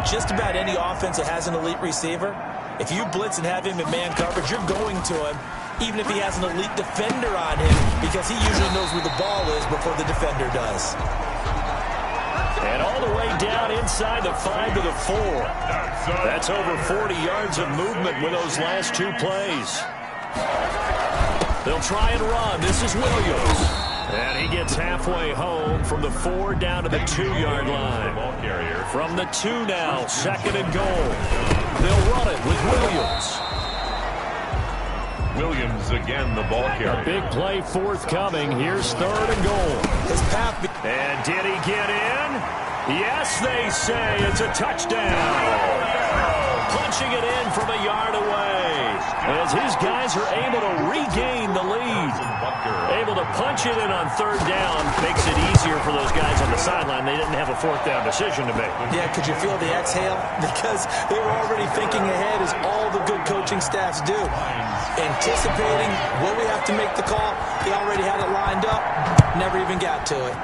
just about any offense that has an elite receiver, if you blitz and have him in man coverage, you're going to him. even if he has an elite defender on him, because he usually knows where the ball is before the defender does. And all the way down inside the 5 to the 4. That's over 40 yards of movement with those last 2 plays. They'll try and run. This is Williams. And he gets halfway home from the 4 down to the 2-yard line. From the 2 now, 2nd and goal. They'll run it with Williams. Williams again, the ball carrier. A big play forthcoming. Here's 3rd and goal. His path. And did he get in? Yes, they say it's a touchdown. Punching it in from a yard away as his guys are able to regain the lead. Able to punch it in on 3rd down. Makes it easier for those guys on the sideline. They didn't have a 4th down decision to make. Yeah, could you feel the exhale? Because they were already thinking ahead, as all the good coaching staffs do. Anticipating, will we have to make the call? He already had it lined up. Never even got to it.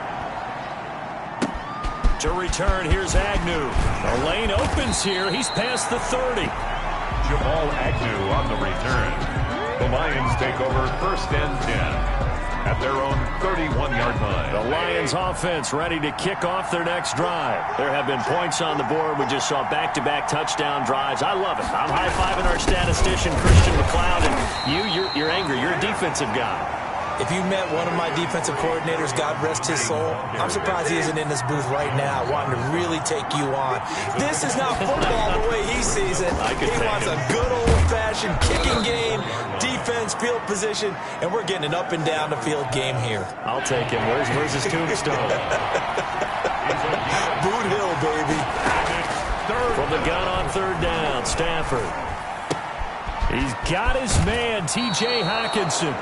To return, here's Agnew. The lane opens here. He's past the 30. Jamal Agnew on the return. The Lions take over 1st and 10 at their own 31-yard line. The Lions offense ready to kick off their next drive. There have been points on the board. We just saw back-to-back touchdown drives. I love it. I'm high-fiving our statistician, Christian McLeod, and you're angry. You're a defensive guy. If you met one of my defensive coordinators, God rest his soul, I'm surprised he isn't in this booth right now wanting to really take you on. This is not football the way he sees it. He wants a good old-fashioned kicking game, defense, field position, and we're getting an up-and-down the field game here. I'll take him. Where's his tombstone? Boot Hill, baby. From the gun on 3rd down, Stafford. He's got his man, T.J. Hockenson.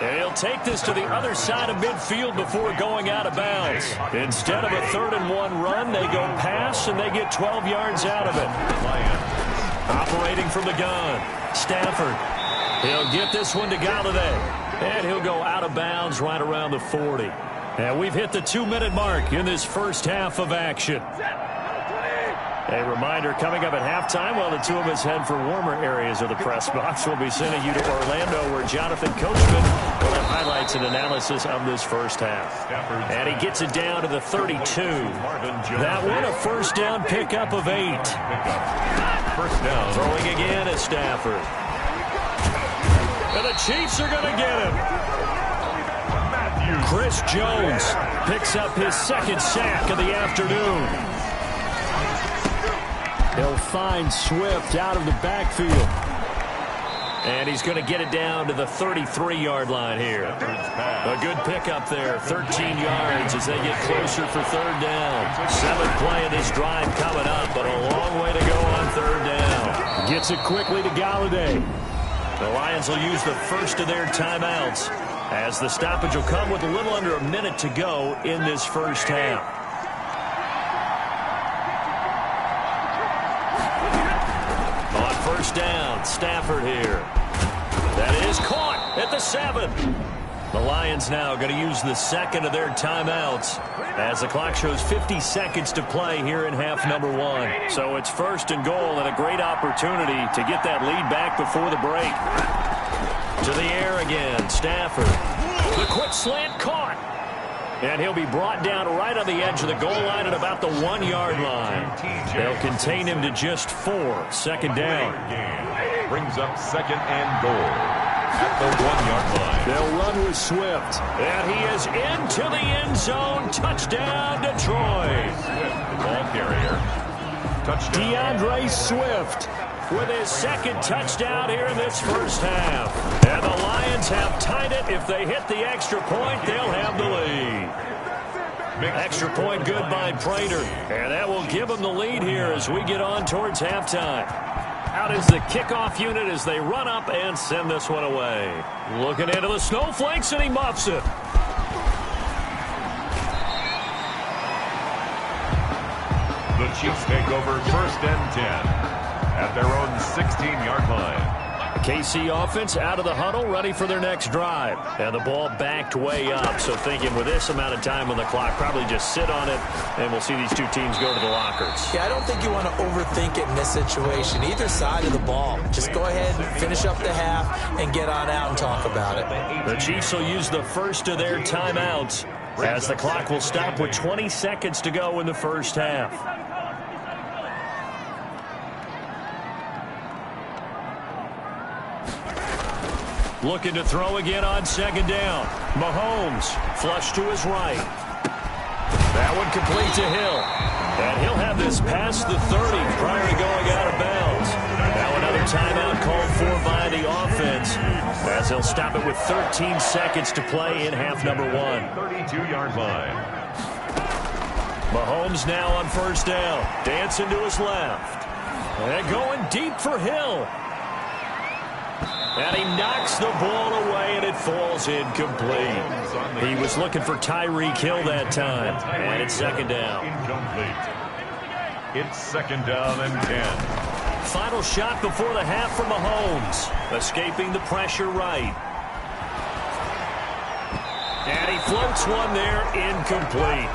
And he'll take this to the other side of midfield before going out of bounds. Instead of a 3rd and 1 run, they go pass, and they get 12 yards out of it. Operating from the gun, Stafford. He'll get this one to Galladay. And he'll go out of bounds right around the 40. And we've hit the 2-minute mark in this first half of action. A reminder, coming up at halftime, while the two of us head for warmer areas of the press box, we'll be sending you to Orlando, where Jonathan Coachman will have highlights and analysis of this first half. And he gets it down to the 32. That one, a 1st down pickup of 8. 1st down. Throwing again at Stafford. And the Chiefs are going to get him. Chris Jones picks up his 2nd sack of the afternoon. He'll find Swift out of the backfield. And he's going to get it down to the 33-yard line here. A good pickup there, 13 yards as they get closer for 3rd down. 7th play of this drive coming up, but a long way to go on 3rd down. Gets it quickly to Galladay. The Lions will use the first of their timeouts, as the stoppage will come with a little under a minute to go in this first half. Down, Stafford here. That is caught at the 7. The Lions now going to use the 2nd of their timeouts as the clock shows 50 seconds to play here in half number 1. So it's 1st and goal, and a great opportunity to get that lead back before the break. To the air again, Stafford. The quick slant caught. And he'll be brought down right on the edge of the goal line at about the 1-yard line. They'll contain him to just 4. 2nd down. Brings up 2nd and goal at the 1-yard line. They'll run with Swift. And he is into the end zone. Touchdown, Detroit. The ball carrier. Touchdown. DeAndre Swift with his 2nd touchdown here in this first half. And the Lions have tied it. If they hit the extra point, they'll have the lead. Extra point good by Prater. And that will give them the lead here as we get on towards halftime. Out is the kickoff unit as they run up and send this one away. Looking into the snowflakes, and he muffs it. The Chiefs take over 1st and 10 at their own 16-yard line. KC offense out of the huddle, ready for their next drive. And the ball backed way up, so thinking with this amount of time on the clock, probably just sit on it, and we'll see these two teams go to the lockers. Yeah, I don't think you want to overthink it in this situation. Either side of the ball. Just go ahead, finish up the half, and get on out and talk about it. The Chiefs will use the first of their timeouts as the clock will stop with 20 seconds to go in the first half. Looking to throw again on second down. Mahomes, flush to his right. That one complete to Hill. And he'll have this past the 30 prior to going out of bounds. Now another timeout called for by the offense, as they'll stop it with 13 seconds to play in half number one. 32-yard line. Mahomes now on first down. Dancing to his left. And going deep for Hill. And he knocks the ball away, and it falls incomplete. He was looking for Tyreek Hill that time. And it's second down. Incomplete. It's second down and 10. Final shot before the half for Mahomes. Escaping the pressure right. And he floats one there, incomplete.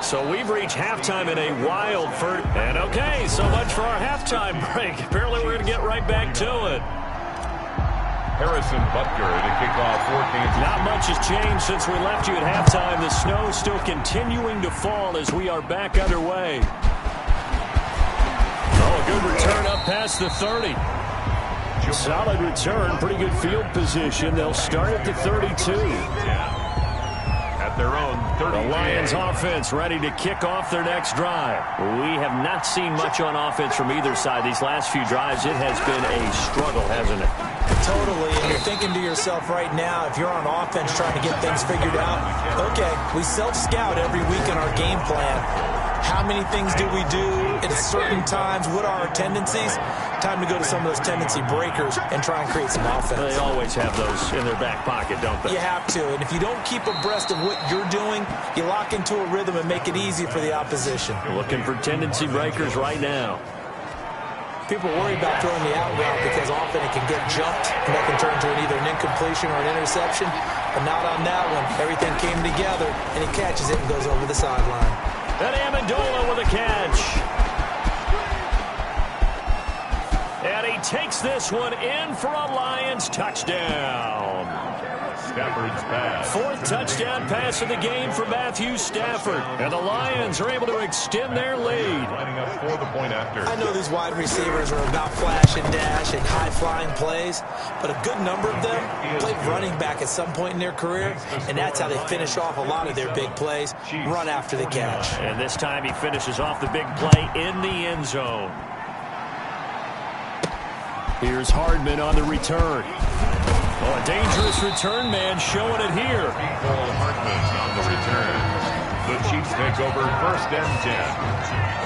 So we've reached halftime in a wild first. And okay, so much for our halftime break. Apparently we're going to get right back to it. Harrison Butker to kick off for Kansas. Not much has changed since we left you at halftime. The snow is still continuing to fall as we are back underway. Oh, a good return up past the 30. Solid return, pretty good field position. They'll start at the 32. At their own 30. The Lions offense ready to kick off their next drive. We have not seen much on offense from either side these last few drives. It has been a struggle, hasn't it? Totally, and you're thinking to yourself right now, if you're on offense trying to get things figured out, okay, we self-scout every week in our game plan. How many things do we do at certain times? What are our tendencies? Time to go to some of those tendency breakers and try and create some offense. They always have those in their back pocket, don't they? You have to, and if you don't keep abreast of what you're doing, you lock into a rhythm and make it easy for the opposition. Looking for tendency breakers right now. People worry about throwing the out route because often it can get jumped, and that can turn into either an incompletion or an interception. But not on that one. Everything came together, and he catches it and goes over the sideline. And Amendola with a catch. And he takes this one in for a Lions touchdown. Stafford's pass. Fourth touchdown pass of the game for Matthew Stafford. And the Lions are able to extend their lead. Lining up for the point after. I know these wide receivers are about flash and dash and high-flying plays, but a good number of them played running back at some point in their career, and that's how they finish off a lot of their big plays, run after the catch. And this time he finishes off the big play in the end zone. Here's Hardman on the return. Oh, a dangerous return man showing it here. Paul Hardman on the return. The Chiefs take over first and 10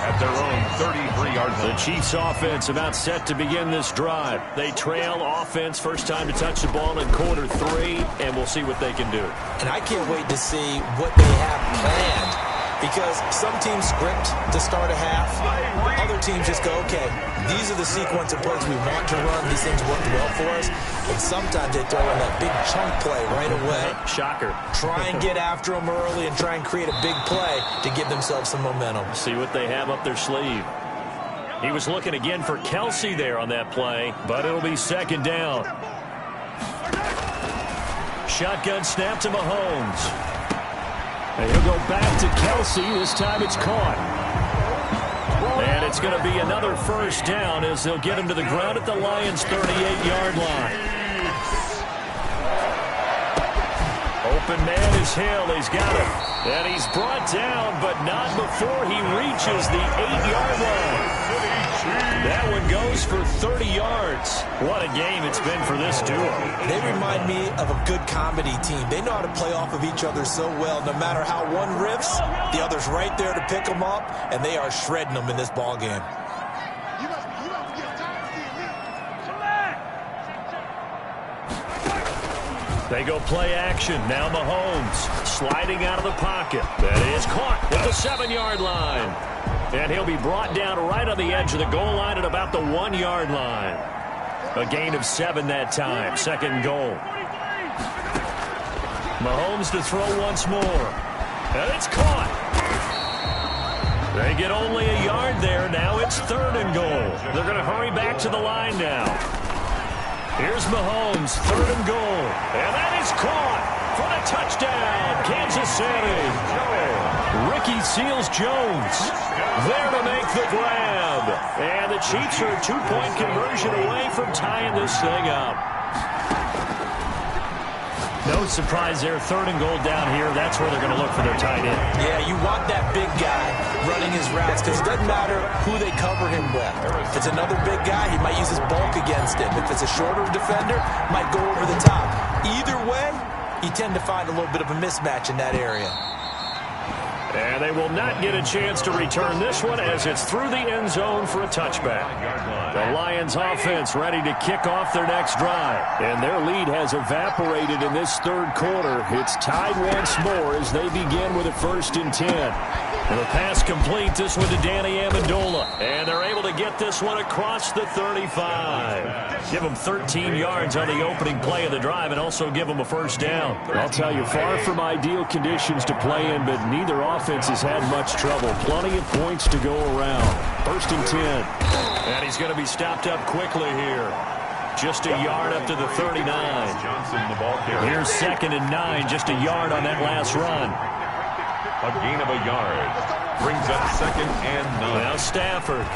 at their own 33-yard line. The Chiefs offense about set to begin this drive. They trail offense first time to touch the ball in quarter 3, and we'll see what they can do. And I can't wait to see what they have planned, because some teams script to start a half. Other teams just go, okay, these are the sequence of plays we want to run. These things work well for us. And sometimes they throw in that big chunk play right away. Shocker. Try and get after them early and try and create a big play to give themselves some momentum. See what they have up their sleeve. He was looking again for Kelsey there on that play, but it'll be second down. Shotgun snap to Mahomes. And he'll go back to Kelsey. This time it's caught. And it's going to be another first down as they'll get him to the ground at the Lions' 38-yard line. Open man is Hill. He's got it. And he's brought down, but not before he reaches the 8-yard line. That one goes for 30 yards. What a game it's been for this duo. They remind me of a good comedy team. They know how to play off of each other so well. No matter how one riffs, the other's right there to pick them up, and they are shredding them in this ball game. They go play action. Now Mahomes sliding out of the pocket. That is caught at the 7-yard line. And he'll be brought down right on the edge of the goal line at about the 1-yard line. A gain of 7 that time. Second and goal. Mahomes to throw once more. And it's caught. They get only a yard there. Now it's 3rd and goal. They're going to hurry back to the line now. Here's Mahomes, 3rd and goal. And that is caught for the touchdown. Kansas City. Ricky Seals-Jones there to make the grab. And the Chiefs are a 2-point conversion away from tying this thing up. No surprise there. 3rd and goal down here. That's where they're going to look for their tight end. Yeah, you want that big guy running his routes because it doesn't matter who they cover him with. If it's another big guy, he might use his bulk against him. If it's a shorter defender, might go over the top. Either way, you tend to find a little bit of a mismatch in that area. And they will not get a chance to return this one as it's through the end zone for a touchback. The Lions offense ready to kick off their next drive. And their lead has evaporated in this 3rd quarter. It's tied once more as they begin with a 1st and 10. And the pass complete, this one to Danny Amendola. And they're able to get this one across the 35. Give them 13 yards on the opening play of the drive and also give them a 1st down. I'll tell you, far from ideal conditions to play in, but neither offense has had much trouble. Plenty of points to go around. 1st and 10. And he's going to be stopped up quickly here. Just a yard up to the 39. Here's 2nd and 9, just a yard on that last run. A gain of a yard brings up 2nd and 9. Now Stafford.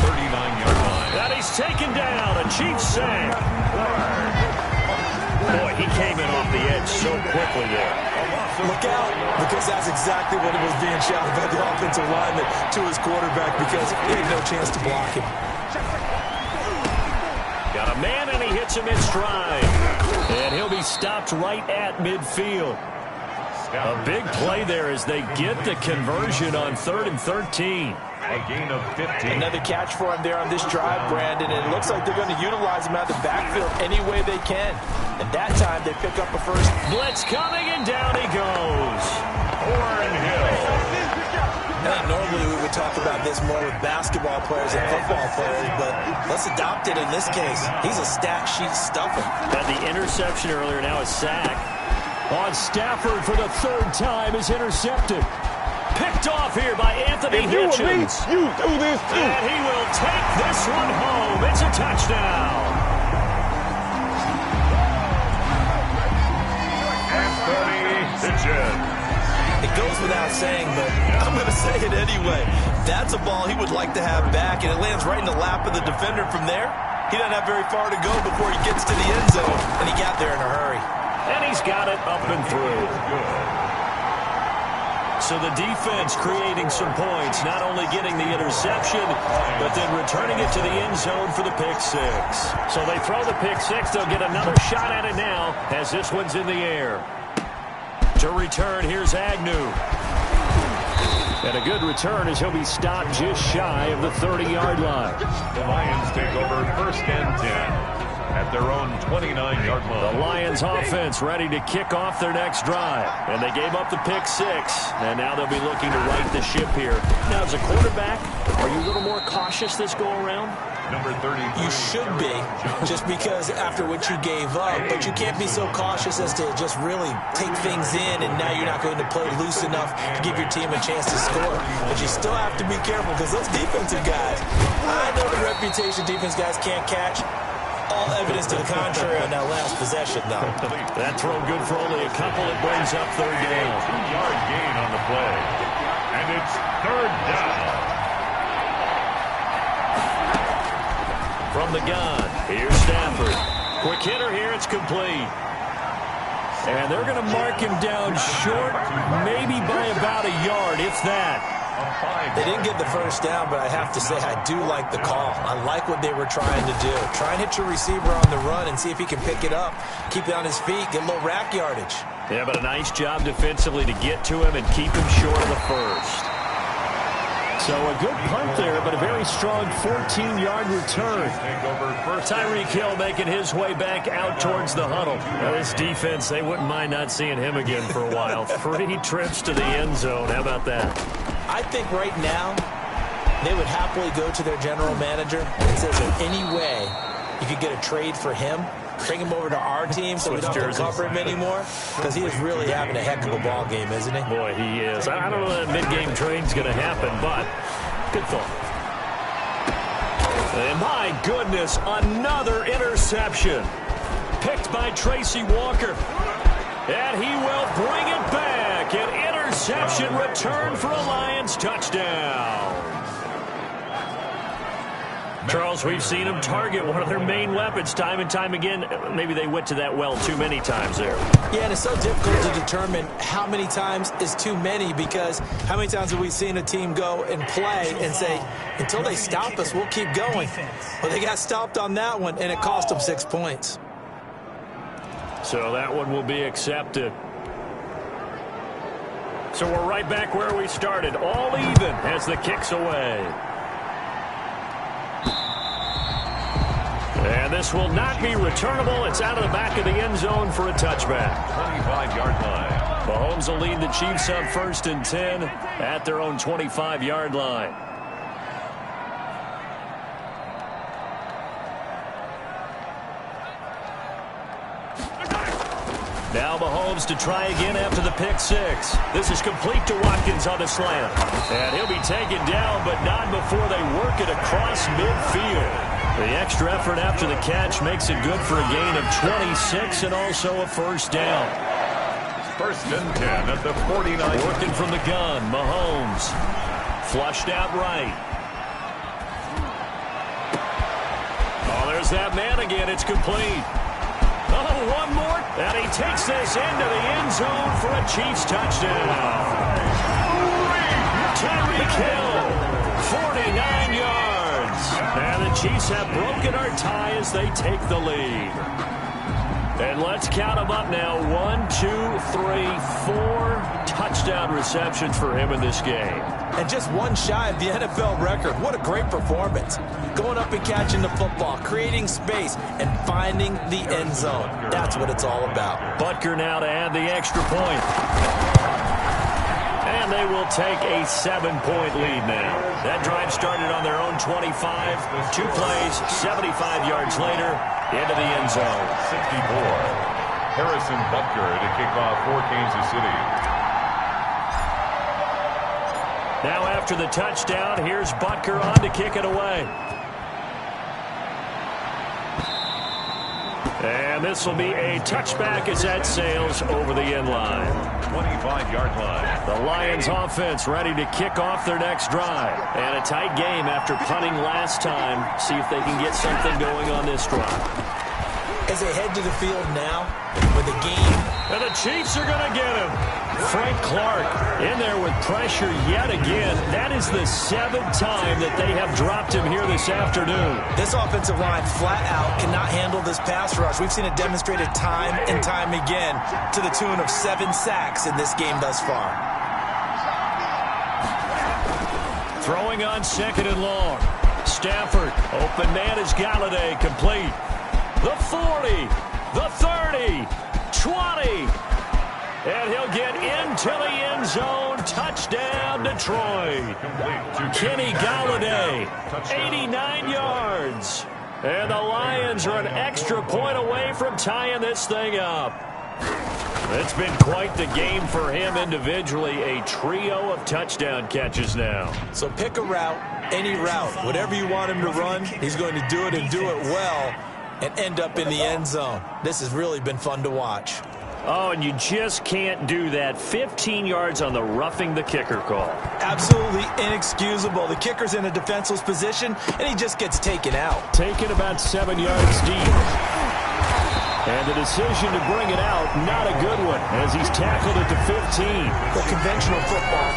39-yard line. And he's taken down. A Chiefs sack. Boy, he came in off the edge so quickly there. Look out, because that's exactly what it was being shouted by the offensive lineman to his quarterback because he had no chance to block him. Got a man, and he hits him in stride. And he'll be stopped right at midfield. A big play there as they get the conversion on 3rd and 13. A gain of 15. Another catch for him there on this drive, Brandon, and it looks like they're going to utilize him out the backfield any way they can. And that time they pick up a 1st. Blitz coming, and down he goes. Warren Hill. Normally we would talk about this more with basketball players and football players, but let's adopt it in this case. He's a stat sheet stuffer. Had the interception earlier, now a sack. On Stafford for the 3rd time is intercepted. Picked off here by Anthony Hitchens. You do this too. And he will take this one home. It's a touchdown. Anthony Hitchens. It goes without saying, but I'm going to say it anyway. That's a ball he would like to have back, and it lands right in the lap of the defender from there. He doesn't have very far to go before he gets to the end zone, and he got there in a hurry. And he's got it up and through. So the defense creating some points, not only getting the interception, but then returning it to the end zone for the pick 6. So they throw the pick 6. They'll get another shot at it now as this one's in the air. To return, here's Agnew. And a good return as he'll be stopped just shy of the 30-yard line. The Lions take over 1st and 10. At their own 29-yard line. The Lions offense ready to kick off their next drive. And they gave up the pick 6. And now they'll be looking to right the ship here. Now, as a quarterback, are you a little more cautious this go-around? Number 30. You should be, just because after what you gave up. But you can't be so cautious as to just really take things in, and now you're not going to play loose enough to give your team a chance to score. But you still have to be careful because those defensive guys, I know the reputation defense guys can't catch. All evidence to the contrary on that last possession, though. That throw good for only a couple. It brings up 3rd down. 2-yard gain on the play. And it's 3rd down. From the gun, here's Stafford. Quick hitter here, it's complete. And they're going to mark him down short, maybe by about a yard, if that. They didn't get the 1st down, but I have to say I do like the call. I like what they were trying to do. Try and hit your receiver on the run and see if he can pick it up, keep it on his feet, get a little rack yardage. Yeah, but a nice job defensively to get to him and keep him short of the 1st. So a good punt there, but a very strong 14-yard return. Tyreek Hill making his way back out towards the huddle. Now, this defense, they wouldn't mind not seeing him again for a while. 3 trips to the end zone. How about that? I think right now they would happily go to their general manager and say, is there any way you could get a trade for him, bring him over to our team so we don't have to cover him anymore? Because he is really having a heck of a ball game, isn't he? Boy, he is. I don't know that mid-game trade's going to happen, but good thought. And my goodness, another interception. Picked by Tracy Walker. And he will bring it back. An interception return for a Lions touchdown. Charles, we've seen them target one of their main weapons time and time again. Maybe they went to that well too many times there. Yeah, and it's so difficult to determine how many times is too many, because how many times have we seen a team go and play and say, until they stop us, we'll keep going. Well, they got stopped on that one, and it cost them 6 points. So that one will be accepted. So we're right back where we started, all even as the kick's away. And this will not be returnable. It's out of the back of the end zone for a touchback. 25-yard line. Mahomes will lead the Chiefs up 1st and 10 at their own 25-yard line. Now Mahomes to try again after the pick six. This is complete to Watkins on the slant. And he'll be taken down, but not before they work it across midfield. The extra effort after the catch makes it good for a gain of 26 and also a first down. 1st and 10 at the 49. Working from the gun, Mahomes. Flushed out right. Oh, there's that man again. It's complete. Oh, one more. And he takes this into the end zone for a Chiefs touchdown. Tyreek Hill, 49 yards. And the Chiefs have broken our tie as they take the lead. And let's count them up now. 1, 2, 3, 4 touchdown receptions for him in this game. And just one shy of the NFL record. What a great performance. Going up and catching the football, creating space, and finding the end zone. That's what it's all about. Butker now to add the extra point. And they will take a 7-point lead now. That drive started on their own 25. 2 plays, 75 yards later, into the end zone. 64. Harrison Butker to kick off for Kansas City. Now after the touchdown, here's Butker on to kick it away. And this will be a touchback as that sails over the end line. 25-yard line. The Lions offense ready to kick off their next drive. And a tight game after punting last time. See if they can get something going on this drive. As they head to the field now with the game. And the Chiefs are going to get him. Frank Clark in there with pressure yet again. That is the 7th time that they have dropped him here this afternoon. This offensive line flat out cannot handle this pass rush. We've seen it demonstrated time and time again to the tune of 7 sacks in this game thus far. Throwing on 2nd and long. Stafford, open man is Galladay, complete. The 40, the 30, 20. And he'll get into the end zone. Touchdown, Detroit. Kenny Galladay, 89 yards. And the Lions are an extra point away from tying this thing up. It's been quite the game for him individually. A trio of touchdown catches now. So pick a route, any route. Whatever you want him to run, he's going to do it and do it well and end up in the end zone. This has really been fun to watch. Oh, and you just can't do that. 15 yards on the roughing the kicker call. Absolutely inexcusable. The kicker's in a defenseless position, and he just gets taken out. Taken about 7 yards deep. And the decision to bring it out, not a good one, as he's tackled at the 15. The conventional football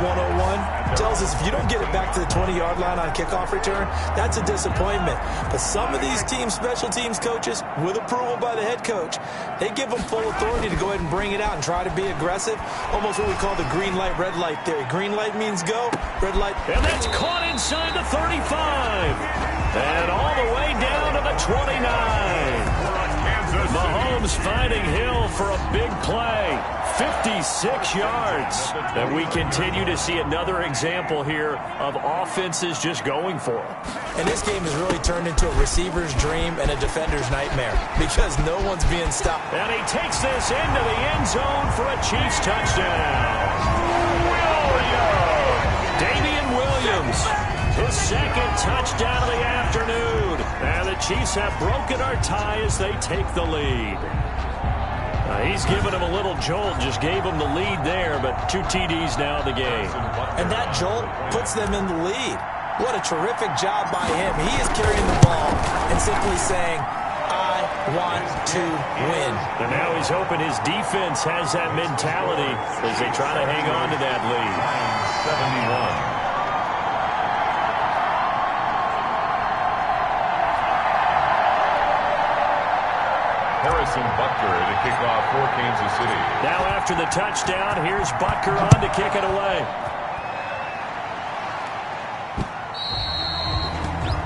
101, tells us if you don't get it back to the 20-yard line on kickoff return, that's a disappointment. But some of these special teams coaches, with approval by the head coach, they give them full authority to go ahead and bring it out and try to be aggressive. Almost what we call the green light, red light theory. Green light means go, red light. And that's caught inside the 35. And all the way down to the 29. Mahomes finding Hill for a big play. 56 yards. And we continue to see another example here of offenses just going for it. And this game has really turned into a receiver's dream and a defender's nightmare because no one's being stopped. And he takes this into the end zone for a Chiefs touchdown. Damian Williams, his second touchdown of the afternoon. And the Chiefs have broken our tie as they take the lead. He's given him a little jolt, just gave him the lead there, but 2 TDs now in the game. And that jolt puts them in the lead. What a terrific job by him. He is carrying the ball and simply saying, I want to win. And now he's hoping his defense has that mentality as they try to hang on to that lead. 71. Harrison Butker to kick off for Kansas City. Now after the touchdown, here's Butker on to kick it away.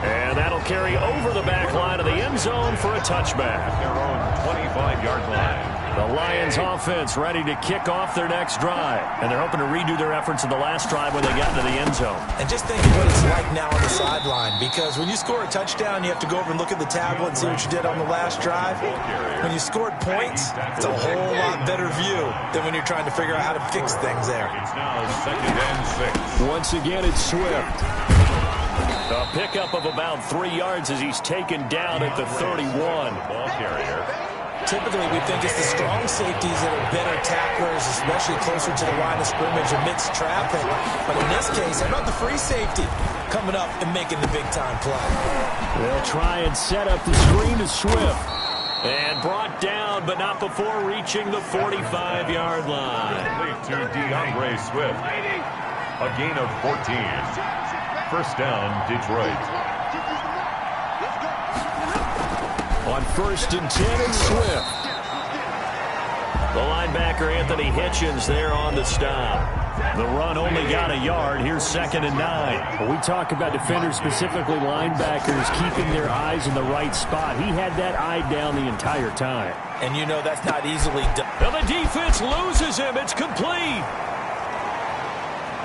And that'll carry over the back line of the end zone for a touchback. Their own 25-yard line. The Lions offense ready to kick off their next drive. And they're hoping to redo their efforts in the last drive when they got into the end zone. And just think of what it's like now on the sideline, because when you score a touchdown, you have to go over and look at the tablet and see what you did on the last drive. When you scored points, it's a whole lot better view than when you're trying to figure out how to fix things there. It's now 2nd and 6. Once again, it's Swift. A pickup of about 3 yards as he's taken down at the 31. Ball carrier. Typically, we think it's the strong safeties that are better tacklers, especially closer to the line of scrimmage amidst traffic. But in this case, how about the free safety coming up and making the big-time play? They'll try and set up the screen to Swift. And brought down, but not before reaching the 45-yard line. Lead to DeAndre Swift. A gain of 14. First down, Detroit. On 1st and 10, it's Swift. The linebacker, Anthony Hitchens, there on the stop. The run only got a yard. Here's 2nd and 9. When we talk about defenders, specifically linebackers, keeping their eyes in the right spot. He had that eye down the entire time. And you know that's not easily done. And the defense loses him. It's complete.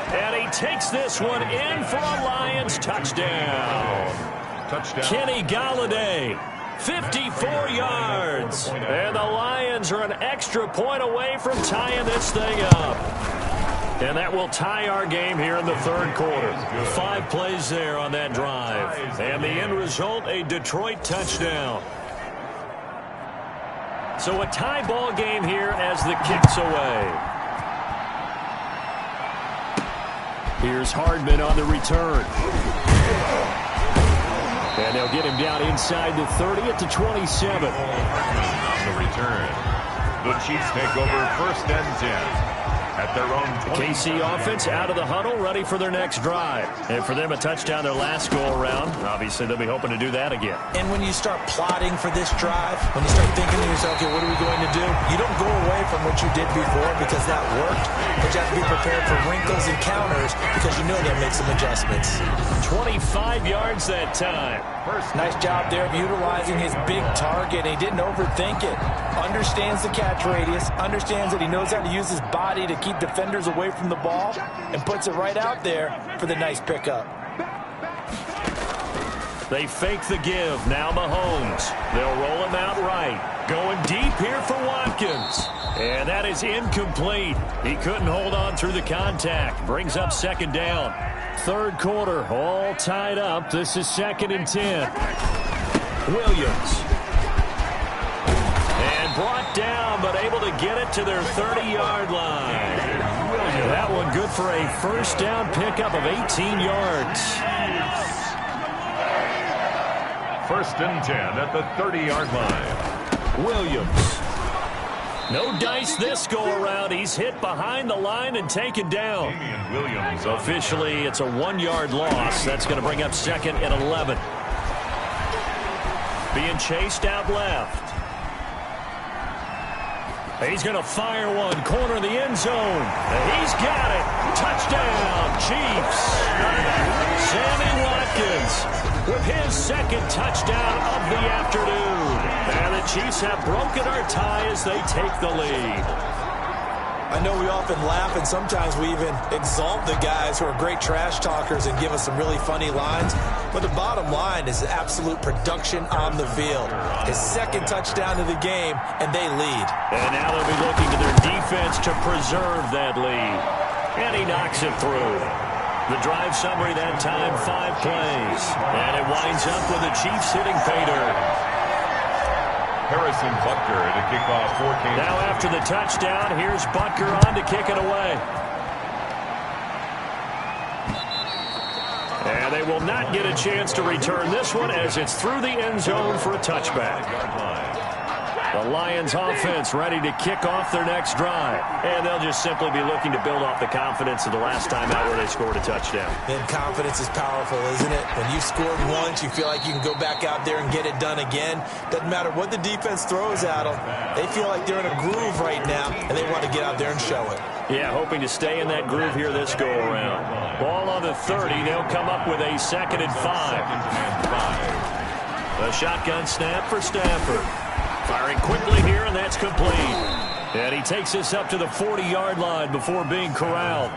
And he takes this one in for a Lions touchdown. Kenny Galladay. 54 yards. And the Lions are an extra point away from tying this thing up. And that will tie our game here in the 3rd quarter. 5 plays there on that drive. And the end result, a Detroit touchdown. So a tie ball game here as the kick's away. Here's Hardman on the return. And they'll get him down inside the 30 at the 27. On the return, the Chiefs take over 1st and 10. At their own 20. KC offense out of the huddle, ready for their next drive. And for them, a touchdown their last go-around. Obviously, they'll be hoping to do that again. And when you start plotting for this drive, when you start thinking to yourself, okay, what are we going to do? You don't go away from what you did before because that worked. But you have to be prepared for wrinkles and counters because you know they'll make some adjustments. 25 yards that time. Nice job there of utilizing his big target. He didn't overthink it. Understands the catch radius. Understands that he knows how to use his body to keep defenders away from the ball. And puts it right out there for the nice pickup. They fake the give. Now Mahomes. They'll roll him out right. Going deep here for Watkins. And that is incomplete. He couldn't hold on through the contact. Brings up 2nd down. 3rd quarter, all tied up. This is 2nd and 10. Williams. And brought down, but able to get it to their 30-yard line. That one good for a 1st down pickup of 18 yards. 1st and 10 at the 30-yard line. Williams. No dice this go-around. He's hit behind the line and taken down. Williams. Officially, it's a 1-yard loss. That's going to bring up 2nd and 11. Being chased out left. He's going to fire one. Corner of the end zone. And he's got it. Touchdown, Chiefs. Sammy Watkins with his 2nd touchdown of the afternoon. And the Chiefs have broken our tie as they take the lead. I know we often laugh and sometimes we even exalt the guys who are great trash talkers and give us some really funny lines. But the bottom line is absolute production on the field. His second touchdown of the game, and they lead. And now they'll be looking to their defense to preserve that lead. And he knocks it through. The drive summary that time, 5 plays. And it winds up with the Chiefs hitting pay dirt. Harrison Butker to kick off 14. Now after the touchdown, here's Butker on to kick it away. And they will not get a chance to return this one as it's through the end zone for a touchback. The Lions offense ready to kick off their next drive. And they'll just simply be looking to build off the confidence of the last time out where they scored a touchdown. And confidence is powerful, isn't it? When you've scored once, you feel like you can go back out there and get it done again. Doesn't matter what the defense throws at them. They feel like they're in a groove right now, and they want to get out there and show it. Yeah, hoping to stay in that groove here this go-around. Ball on the 30. They'll come up with a 2nd and 5. A shotgun snap for Stafford. Firing quickly here, and that's complete. And he takes us up to the 40-yard line before being corralled.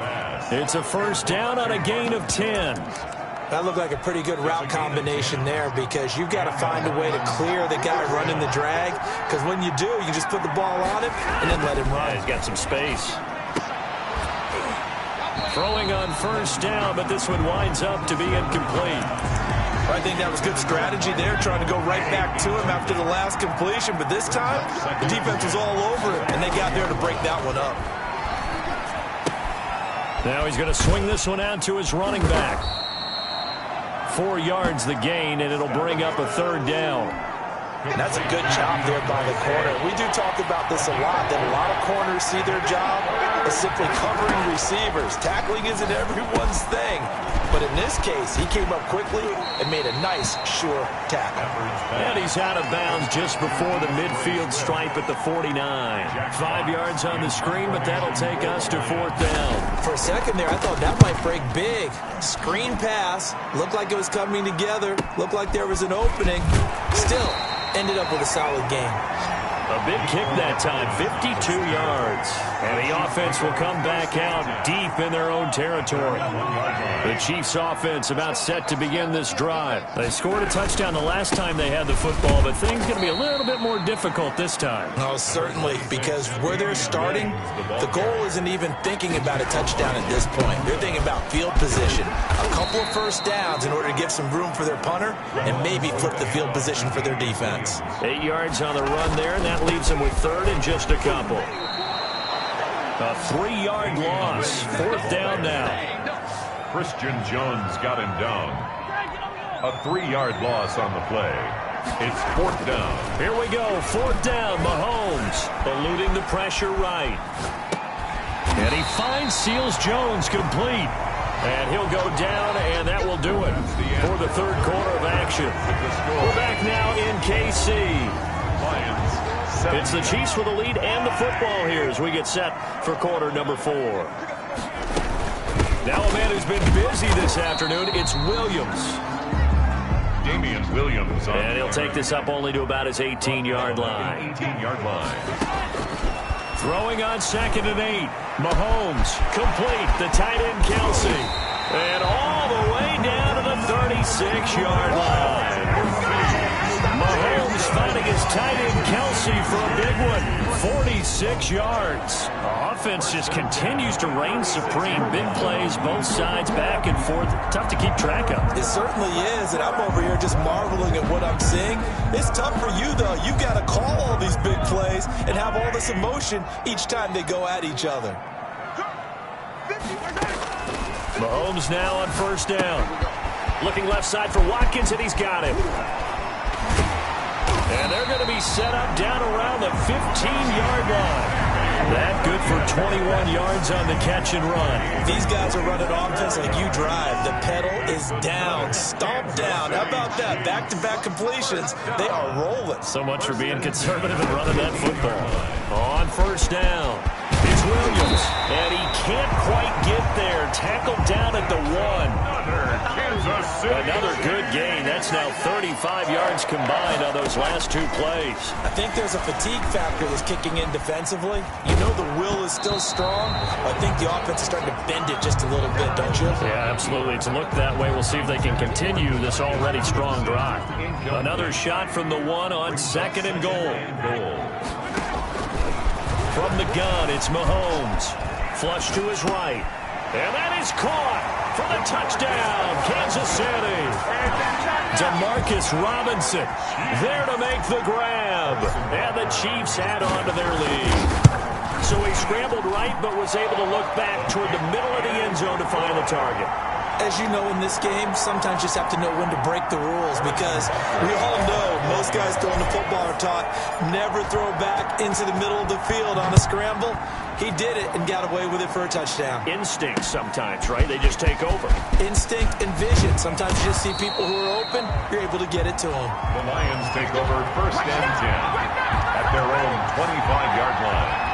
It's a first down on a gain of 10. That looked like a pretty good route combination there because you've got to find a way to clear the guy running the drag. Because when you do, you just put the ball on him and then let him run. Yeah, he's got some space. Throwing on first down, but this one winds up to be incomplete. I think that was good strategy there, trying to go right back to him after the last completion. But this time, the defense was all over it, and they got there to break that one up. Now he's going to swing this one out to his running back. 4 yards the gain, and it'll bring up a 3rd down. And that's a good job there by the corner. We do talk about this a lot, that a lot of corners see their job as simply covering receivers. Tackling isn't everyone's thing. But in this case, he came up quickly and made a nice, sure tackle. And he's out of bounds just before the midfield stripe at the 49. 5 yards on the screen, but that'll take us to 4th down. For a second there, I thought that might break big. Screen pass. Looked like it was coming together. Looked like there was an opening. Still, ended up with a solid game. A big kick that time, 52 yards. And the offense will come back out deep in their own territory. The Chiefs offense about set to begin this drive. They scored a touchdown the last time they had the football, but things going to be a little bit more difficult this time. Oh, certainly, because where they're starting, the goal isn't even thinking about a touchdown at this point. They're thinking about field position. A couple of first downs in order to give some room for their punter and maybe flip the field position for their defense. 8 yards on the run there, and that leaves them with 3rd and just a couple. A 3-yard loss. 4th down now. Christian Jones got him down. A 3-yard loss on the play. It's 4th down. Here we go. 4th down. Mahomes eluding the pressure right. And he finds Seals Jones complete. And he'll go down, and that will do it for the 3rd quarter of action. We're back now in KC. It's the Chiefs with the lead and the football here as we get set for quarter number 4. Now a man who's been busy this afternoon, it's Williams. Damian Williams. And he'll take this up only to about his 18-yard line. 18-yard line. Throwing on 2nd and 8. Mahomes complete. The tight end Kelsey. And all the way down to the 36-yard line. Mahomes finding his tight end Kelsey for a big one. 46 yards. The offense just continues to reign supreme. Big plays, both sides, back and forth. Tough to keep track of. It certainly is, and I'm over here just marveling at what I'm seeing. It's tough for you, though. You've got to call all these big plays and have all this emotion each time they go at each other. Mahomes now on 1st down. Looking left side for Watkins, and he's got him. And they're going to be set up down around the 15-yard line. That good for 21 yards on the catch and run. These guys are running offense like you drive. The pedal is down, stomped down. How about that? Back-to-back completions. They are rolling. So much for being conservative and running that football. On 1st down, it's Williams. And he can't quite get there. tackled down at the 1. Another good gain. That's now 35 yards combined on those last 2 plays. I think there's a fatigue factor that's kicking in defensively. You know the will is still strong. I think the offense is starting to bend it just a little bit, don't you? Yeah, absolutely. It's looked that way. We'll see if they can continue this already strong drive. Another shot from the 1 on 2nd and goal. From the gun, it's Mahomes. Flush to his right. And that is caught for the touchdown, Kansas City. Demarcus Robinson there to make the grab. And the Chiefs add on to their lead. So he scrambled right but was able to look back toward the middle of the end zone to find the target. As you know, in this game, sometimes you just have to know when to break the rules because we all know most guys throwing the football are taught never throw back into the middle of the field on a scramble. He did it and got away with it for a touchdown. Instinct sometimes, right? They just take over. Instinct and vision. Sometimes you just see people who are open, you're able to get it to them. The Lions take over 1st and 10 at their own 25-yard line.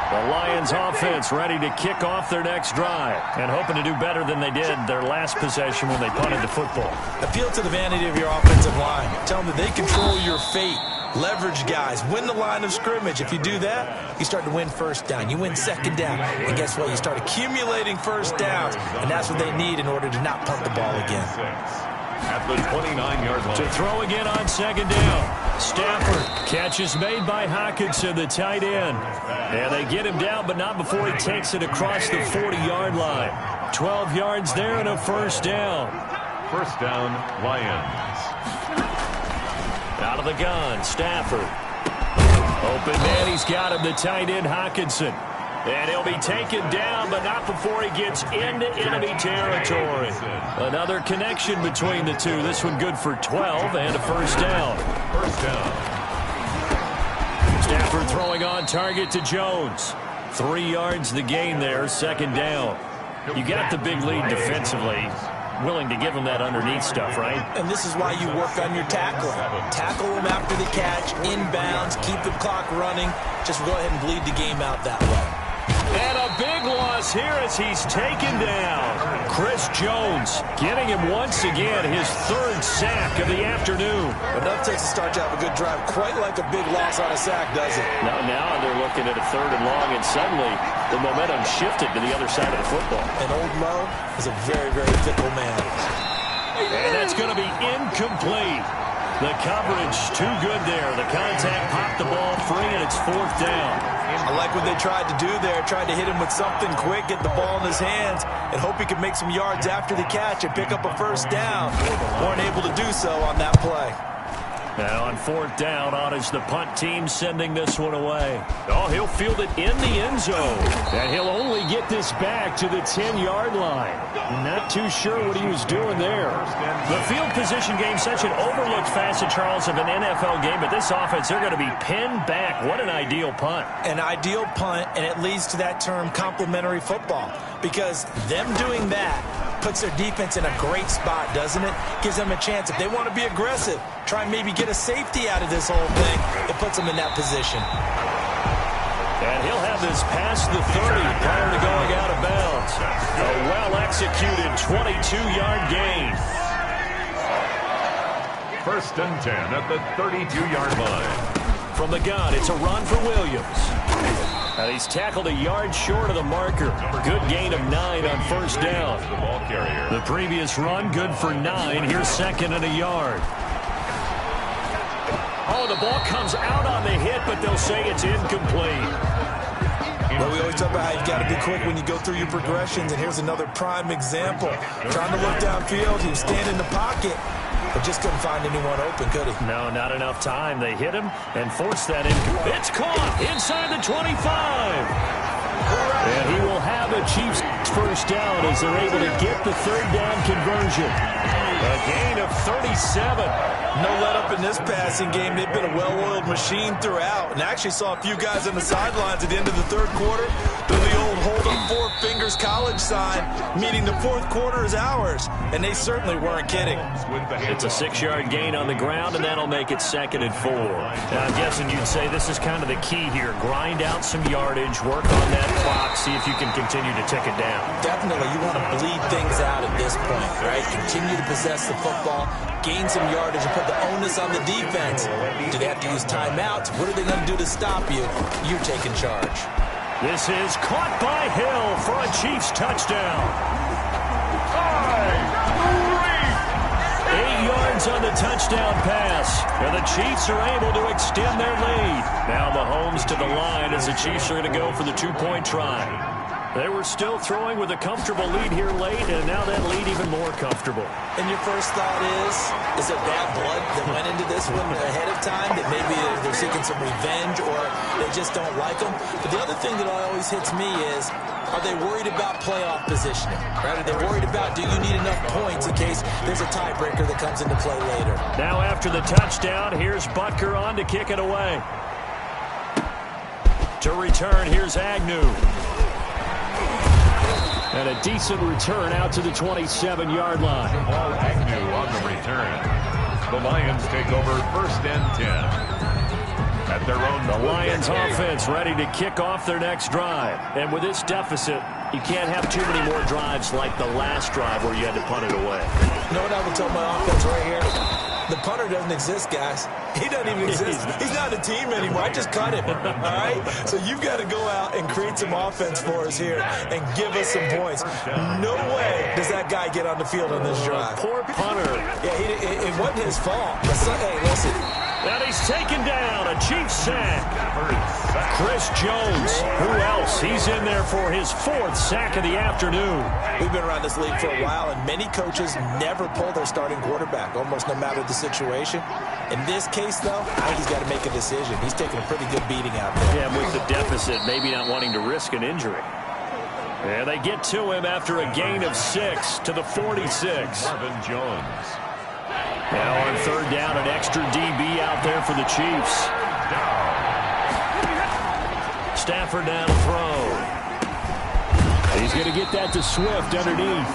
The Lions offense ready to kick off their next drive and hoping to do better than they did their last possession when they punted the football. Appeal to the vanity of your offensive line. Tell them that they control your fate. Leverage guys. Win the line of scrimmage. If you do that, you start to win 1st down. You win 2nd down. And guess what? You start accumulating 1st downs. And that's what they need in order to not punt the ball again. At the 29-yard line. To throw again on 2nd down. Stafford. Catch is made by Hockenson, the tight end. And they get him down, but not before he takes it across the 40-yard line. 12 yards there and a 1st down. 1st down, Lions. Out of the gun, Stafford. Open man, he's got him, the tight end, Hockenson. And he'll be taken down, but not before he gets into enemy territory. Another connection between the two. This one good for 12 and a 1st down. 1st down. Stafford throwing on target to Jones. 3 yards the gain there, 2nd down. You got the big lead defensively. Willing to give them that underneath stuff, right? And this is why you work on your tackling. Tackle them after the catch, inbounds, keep the clock running. Just go ahead and bleed the game out that way. And a big loss here as he's taken down. Chris Jones getting him once again his 3rd sack of the afternoon. Enough takes a start to have a good drive. Quite like a big loss on a sack, does it? Now they're looking at a 3rd and long, and suddenly the momentum shifted to the other side of the football. And old Mo is a very, very fickle man. And that's going to be incomplete. The coverage too good there. The contact popped the ball free, and it's 4th down. I like what they tried to do there. Tried to hit him with something quick, get the ball in his hands, and hope he could make some yards after the catch and pick up a 1st down. Weren't able to do so on that play. Now on 4th down, on is the punt team sending this one away. Oh, he'll field it in the end zone. And he'll only get this back to the 10-yard line. Not too sure what he was doing there. The field position game, such an overlooked facet, Charles, of an NFL game. But this offense, they're going to be pinned back. What an ideal punt. An ideal punt, and it leads to that term complementary football. Because them doing that puts their defense in a great spot, doesn't it? Gives them a chance. If they want to be aggressive, try and maybe get a safety out of this whole thing, it puts them in that position. And he'll have this past the 30 prior to going out of bounds. A well-executed 22-yard gain. 1st and 10 at the 32-yard line. From the gun, it's a run for Williams. And he's tackled a yard short of the marker. Good gain of 9 on 1st down. The ball carrier. The previous run, good for 9. Here's 2nd and a yard. Oh, the ball comes out on the hit, but they'll say it's incomplete. Well, we always talk about how you've got to be quick when you go through your progressions, and here's another prime example. Trying to look downfield, he was standing in the pocket, but just couldn't find anyone open, could he? No, not enough time. They hit him and forced that in. It's caught inside the 25. And he will have a Chiefs 1st down as they're able to get the 3rd down conversion. A gain of 37. No let up in this passing game. They've been a well-oiled machine throughout. And I actually saw a few guys on the sidelines at the end of the 3rd quarter do the old hold up 4 fingers college sign, meaning the 4th quarter is ours. And they certainly weren't kidding. It's a 6-yard gain on the ground, and that'll make it 2nd and 4. Now, I'm guessing you'd say this is kind of the key here. Grind out some yardage, work on that clock, see if you can continue to tick it down. Definitely, you want to bleed things out at this point, right? Continue to possess the football, gain some yardage, and put the onus on the defense. Do they have to use timeouts? What are they going to do to stop you? You're taking charge. This is caught by Hill for a Chiefs touchdown. 8 yards on the touchdown pass. And the Chiefs are able to extend their lead. Now Mahomes to the line as the Chiefs are going to go for the 2-point try. They were still throwing with a comfortable lead here late, and now that lead even more comfortable. And your first thought is it bad blood that went into this one ahead of time, that maybe they're seeking some revenge or they just don't like them? But the other thing that always hits me is, are they worried about playoff positioning? Right? Are they worried about, do you need enough points in case there's a tiebreaker that comes into play later? Now after the touchdown, here's Butker on to kick it away. To return, here's Agnew. And a decent return out to the 27-yard line. Ball Agnew on the return. The Lions take over 1st and 10. At their own. The Lions offense ready to kick off their next drive. And with this deficit, you can't have too many more drives like the last drive where you had to punt it away. You know what I would tell my offense right here? The punter doesn't exist, guys. He doesn't even exist. He's not a team anymore. I just cut him, all right? So you've got to go out and create some offense for us here and give us some points. No way does that guy get on the field on this drive. Poor punter. Yeah, it wasn't his fault. Hey, listen. And he's taken down. A Chiefs sack. Chris Jones. Who else? He's in there for his 4th sack of the afternoon. We've been around this league for a while, and many coaches never pull their starting quarterback, almost no matter the situation. In this case, though, I think he's got to make a decision. He's taking a pretty good beating out there. Yeah, with the deficit, maybe not wanting to risk an injury. And they get to him after a gain of 6 to the 46. Marvin Jones. Now on 3rd down, an extra DB out there for the Chiefs. Stafford down to throw. He's going to get that to Swift underneath.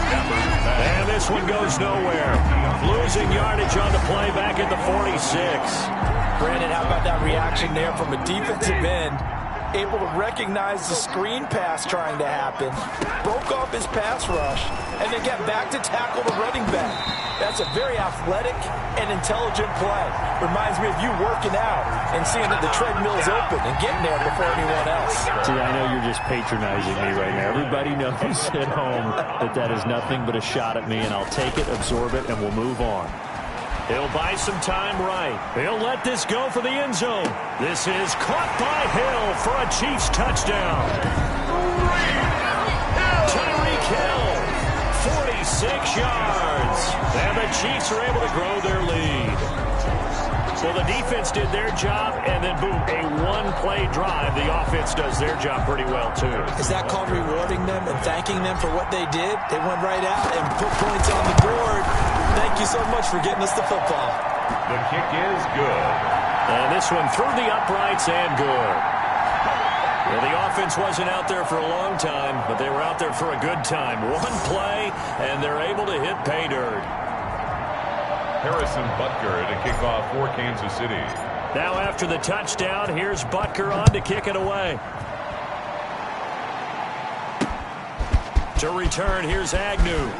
And this one goes nowhere. Losing yardage on the play back at the 46. Brandon, how about that reaction there from a defensive end? Able to recognize the screen pass trying to happen, broke off his pass rush, and then get back to tackle the running back. That's a very athletic and intelligent play. Reminds me of you working out and seeing that the treadmill's open and getting there before anyone else. See, I know you're just patronizing me right now. Everybody knows at home that is nothing but a shot at me, and I'll take it, absorb it, and we'll move on. He'll buy some time right. He'll let this go for the end zone. This is caught by Hill for a Chiefs touchdown. Tyreek Hill, 46 yards. And the Chiefs are able to grow their lead. So the defense did their job, and then, boom, a one-play drive. The offense does their job pretty well, too. Is that called rewarding them and thanking them for what they did? They went right out and put points on the board. Thank you so much for getting us the football. The kick is good. And this one through the uprights and good. Well, the offense wasn't out there for a long time, but they were out there for a good time. One play, and they're able to hit pay dirt. Harrison Butker to kick off for Kansas City. Now after the touchdown, here's Butker on to kick it away. To return, here's Agnew.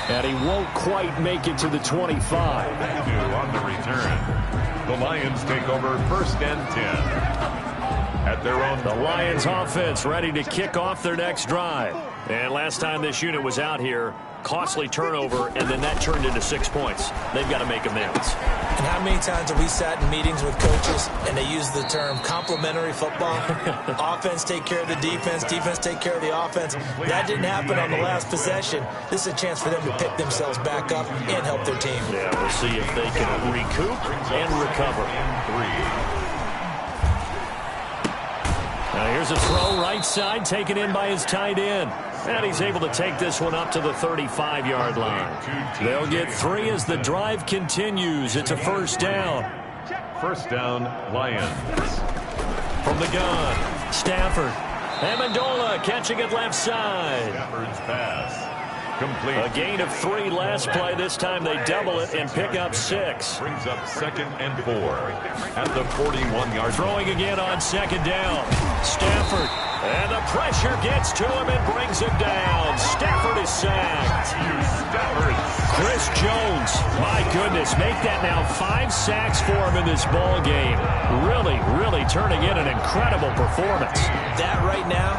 And he won't quite make it to the 25. Agnew on the return. The Lions take over 1st and 10. At their own. The Lions offense ready to kick off their next drive. And last time this unit was out here, costly turnover, and then that turned into 6 points. They've got to make amends. And how many times have we sat in meetings with coaches and they use the term complementary football? Offense take care of the defense, defense take care of the offense. That didn't happen on the last possession. This is a chance for them to pick themselves back up and help their team. Yeah, we'll see if they can recoup and recover. Now here's a throw right side, taken in by his tight end. And he's able to take this one up to the 35-yard line. They'll get 3 as the drive continues. It's a 1st down. 1st down, Lions. From the gun, Stafford. Amendola catching it left side. Stafford's pass. Complete. A gain of 3 last play. This time they double it and pick up 6. Brings up 2nd and 4 at the 41-yard. Throwing again on 2nd down. Stafford. And the pressure gets to him and brings him down. Stafford is sacked. Chris Jones, my goodness, make that now 5 sacks for him in this ball game. Really, really turning in an incredible performance. That right now,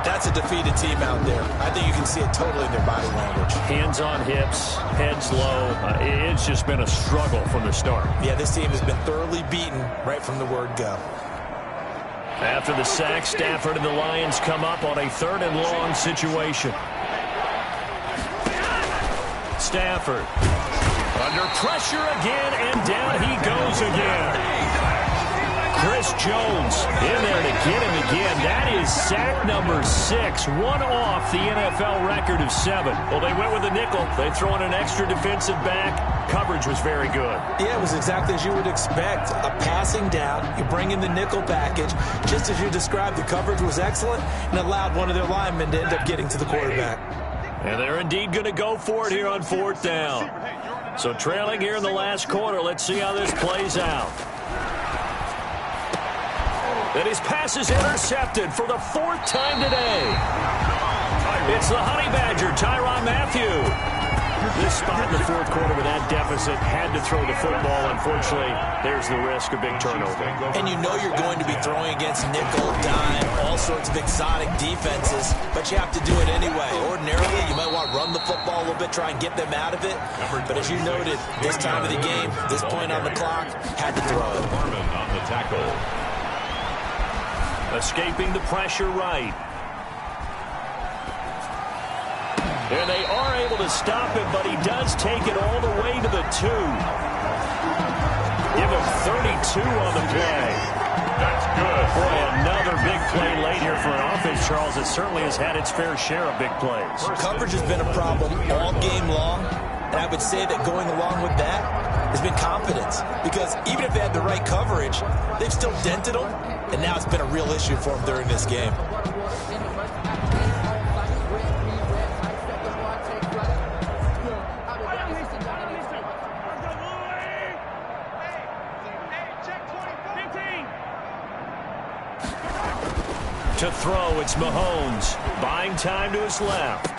that's a defeated team out there. I think you can see it totally in their body language. Hands on hips, heads low. It's just been a struggle from the start. Yeah, this team has been thoroughly beaten right from the word go. After the sack, Stafford and the Lions come up on a 3rd and long situation. Stafford under pressure again, and down he goes again. Chris Jones in there to get him again. That is sack number 6, one off the NFL record of 7. Well, they went with a nickel. They throw in an extra defensive back. Coverage was very good. Yeah, it was exactly as you would expect. A passing down, you bring in the nickel package. Just as you described, the coverage was excellent and allowed one of their linemen to end up getting to the quarterback. And they're indeed going to go for it here on 4th down. So trailing here in the last quarter, let's see how this plays out. And his pass is intercepted for the 4th time today. It's the Honey Badger, Tyrann Mathieu. This spot in the 4th quarter with that deficit, had to throw the football. Unfortunately, there's the risk of big turnover. And you know you're going to be throwing against nickel, dime, all sorts of exotic defenses, but you have to do it anyway. Ordinarily, you might want to run the football a little bit, try and get them out of it. But as you noted, this time of the game, this point on the clock, had to throw it. On the tackle. Escaping the pressure right. And they are able to stop him, but he does take it all the way to the 2. Give him 32 on the play. That's good. Boy, another big play late here for an offense, Charles. It certainly has had its fair share of big plays. Coverage has been a problem all game long, and I would say that going along with that has been confidence. Because even if they had the right coverage, they've still dented them, and now it's been a real issue for them during this game. To throw, it's Mahomes. Buying time to his left.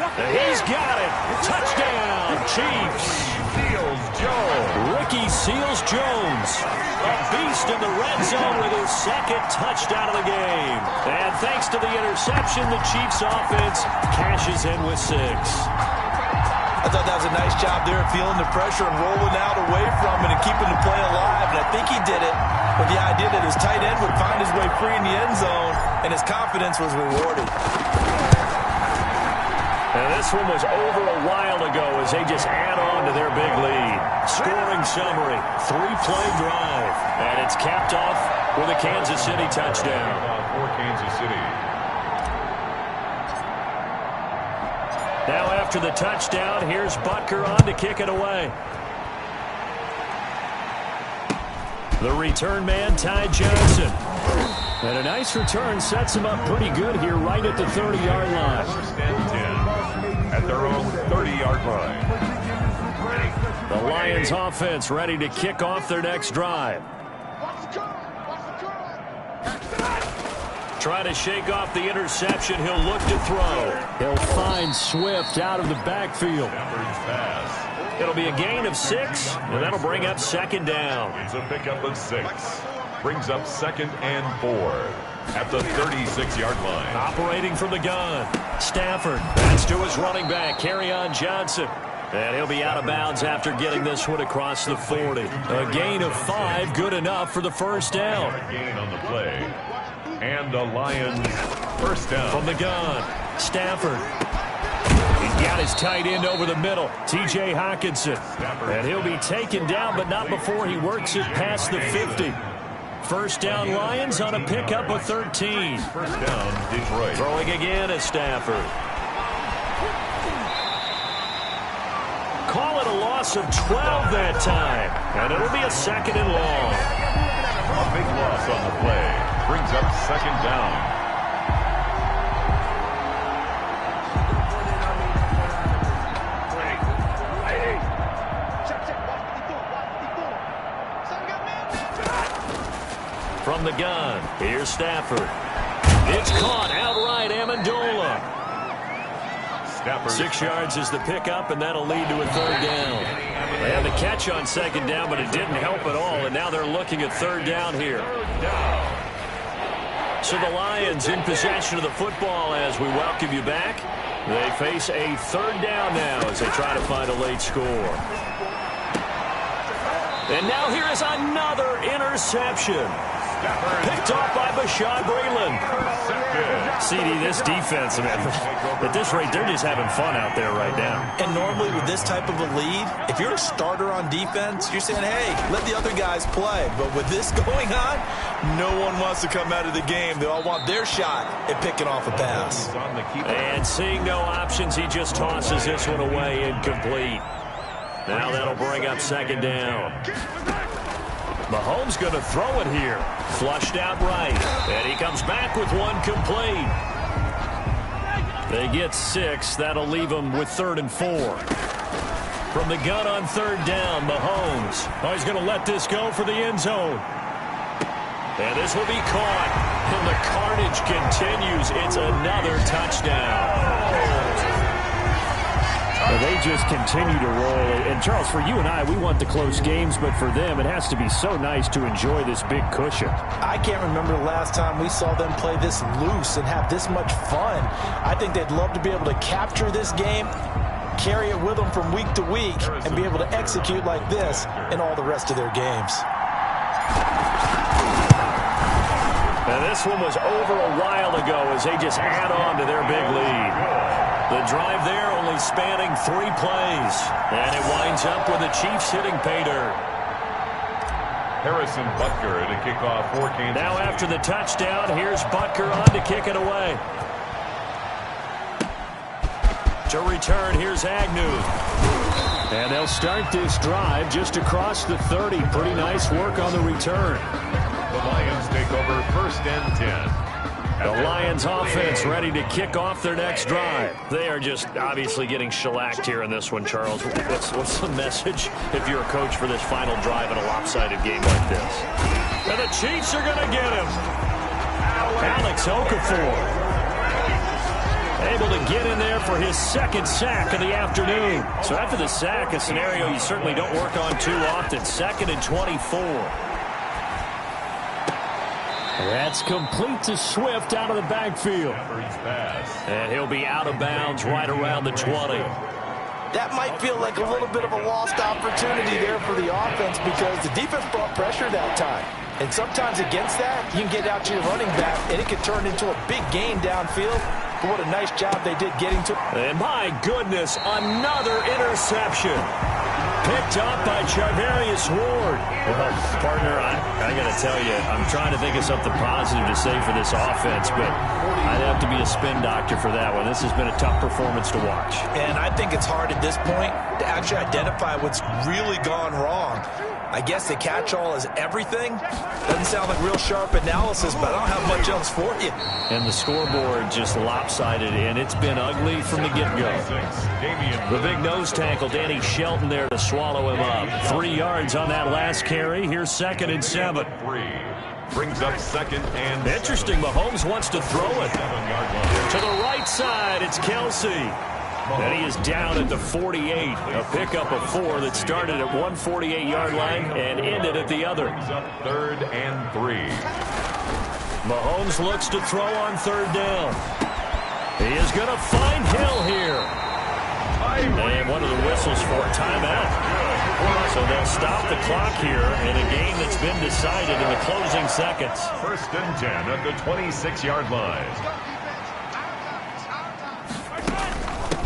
And he's got it. Touchdown, Chiefs. Seals Jones. Ricky Seals-Jones. A beast in the red zone with his 2nd touchdown of the game. And thanks to the interception, the Chiefs offense cashes in with 6. I thought that was a nice job there, feeling the pressure and rolling out away from it and keeping the play alive. And I think he did it with the idea that his tight end would find his way free in the end zone, and his confidence was rewarded. And this one was over a while ago as they just add on to their big lead. Scoring summary, 3-play drive. And it's capped off with a Kansas City touchdown. For Kansas City. Now after the touchdown, here's Butker on to kick it away. The return man, Ty Johnson. And a nice return sets him up pretty good here right at the 30-yard line. 1st and 10 at their own 30-yard line. The Lions offense ready to kick off their next drive. Try to shake off the interception. He'll look to throw. He'll find Swift out of the backfield. It'll be a gain of 6, and that'll bring up 2nd down. It's a pickup of 6. Brings up 2nd and 4 at the 36-yard line. Operating from the gun. Stafford. That's to his running back, Kerryon Johnson. And he'll be out of bounds after getting this one across the 40. A gain of 5, good enough for the 1st down. A gain on the play. And the Lions 1st down. From the gun, Stafford. He's got his tight end over the middle, T.J. Hockenson. And he'll be taken down, but not before he works it past the 50. 1st down Lions on a pickup of 13. 1st down Detroit. Throwing again is Stafford. Call it a loss of 12 that time. And it'll be a 2nd and long. A big loss on the play. Brings up 2nd down. line. Here's Stafford. It's caught outright, Amendola. 6 yards is the pickup, and that'll lead to a third down. They had the catch on second down, but it didn't help at all, and now they're looking at third down here. So the Lions in possession of the football as we welcome you back. They face a third down now as they try to find a late score. And now here is another interception. Picked off by Bashaud Breeland. CD, this defense, man, at this rate, they're just having fun out there right now. And normally with this type of a lead, if you're a starter on defense, you're saying, hey, let the other guys play. But with this going on, no one wants to come out of the game. They all want their shot at picking off a pass. And seeing no options, he just tosses this one away, incomplete. Now that'll bring up second down. Mahomes going to throw it here. Flushed out right. And he comes back with one complete. They get 6. That'll leave them with 3rd and 4. From the gun on third down, Mahomes. Oh, he's going to let this go for the end zone. And this will be caught. And the carnage continues. It's another touchdown. They just continue to roll. And, Charles, for you and I, we want the close games, but for them, it has to be so nice to enjoy this big cushion. I can't remember the last time we saw them play this loose and have this much fun. I think they'd love to be able to capture this game, carry it with them from week to week, and be able to execute like this in all the rest of their games. And this one was over a while ago as they just add on to their big lead. The drive there only spanning 3 plays. And it winds up with the Chiefs hitting pay dirt. Harrison Butker to kick off for Kansas. Now after the touchdown, here's Butker on to kick it away. To return, here's Agnew. And they'll start this drive just across the 30. Pretty nice work on the return. The Lions take over 1st and 10. The Lions offense ready to kick off their next drive. They are just obviously getting shellacked here in this one, Charles. What's the message if you're a coach for this final drive in a lopsided game like this? And the Chiefs are going to get him. Alex Okafor able to get in there for his 2nd sack of the afternoon. So after the sack, a scenario you certainly don't work on too often. 2nd and 24. That's complete to Swift out of the backfield. And he'll be out of bounds right around the 20. That might feel like a little bit of a lost opportunity there for the offense because the defense brought pressure that time. And sometimes against that, you can get out to your running back, and it can turn into a big gain downfield. But what a nice job they did getting to. And my goodness, another interception. Picked up by Charvarius Ward. Well, partner, I got to tell you, I'm trying to think of something positive to say for this offense, but I'd have to be a spin doctor for that one. This has been a tough performance to watch. And I think it's hard at this point to actually identify what's really gone wrong. I guess the catch-all is everything. Doesn't sound like real sharp analysis, but I don't have much else for you. And the scoreboard just lopsided, and it's been ugly from the get-go. The big nose tackle, Danny Shelton, there to swallow him up. 3 yards on that last carry. Here's 2nd and 7. Brings up 2nd and 7. Interesting, Mahomes wants to throw it. To the right side, it's Kelsey. And he is down at the 48. A pickup of 4 that started at 148-yard line and ended at the other. 3rd and 3. Mahomes looks to throw on third down. He is going to find Hill here. And one of the whistles for a timeout. So they'll stop the clock here in a game that's been decided in the closing seconds. 1st and 10 at the 26-yard line.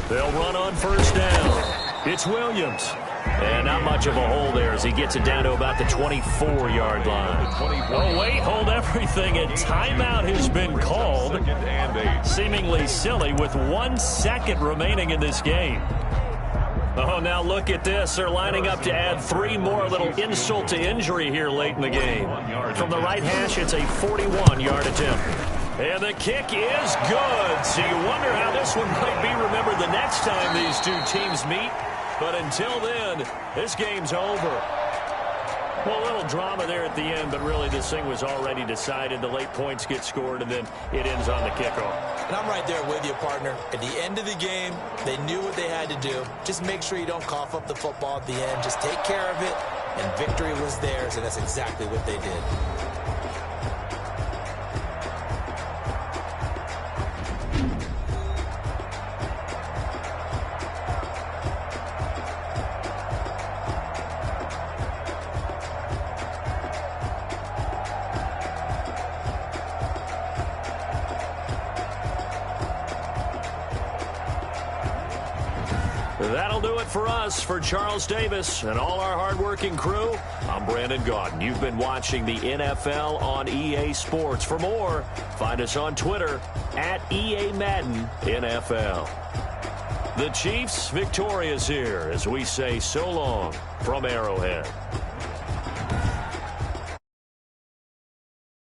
They'll run on first down. It's Williams. And not much of a hole there as he gets it down to about the 24-yard line. Oh, wait, hold everything. A timeout has been called. Seemingly silly with 1 second remaining in this game. Oh, now look at this. They're lining up to add 3 more. A little insult to injury here late in the game. From the right hash, it's a 41-yard attempt. And the kick is good. So you wonder how this one might be remembered the next time these two teams meet. But until then, this game's over. Well, a little drama there at the end, but really this thing was already decided. The late points get scored, and then it ends on the kickoff. And I'm right there with you, partner. At the end of the game, they knew what they had to do. Just make sure you don't cough up the football at the end. Just take care of it, and victory was theirs, and that's exactly what they did. That'll do it for us. For Charles Davis and all our hardworking crew, I'm Brandon Gaudin. You've been watching the NFL on EA Sports. For more, find us on Twitter at EA Madden NFL. The Chiefs victorious here as we say so long from Arrowhead.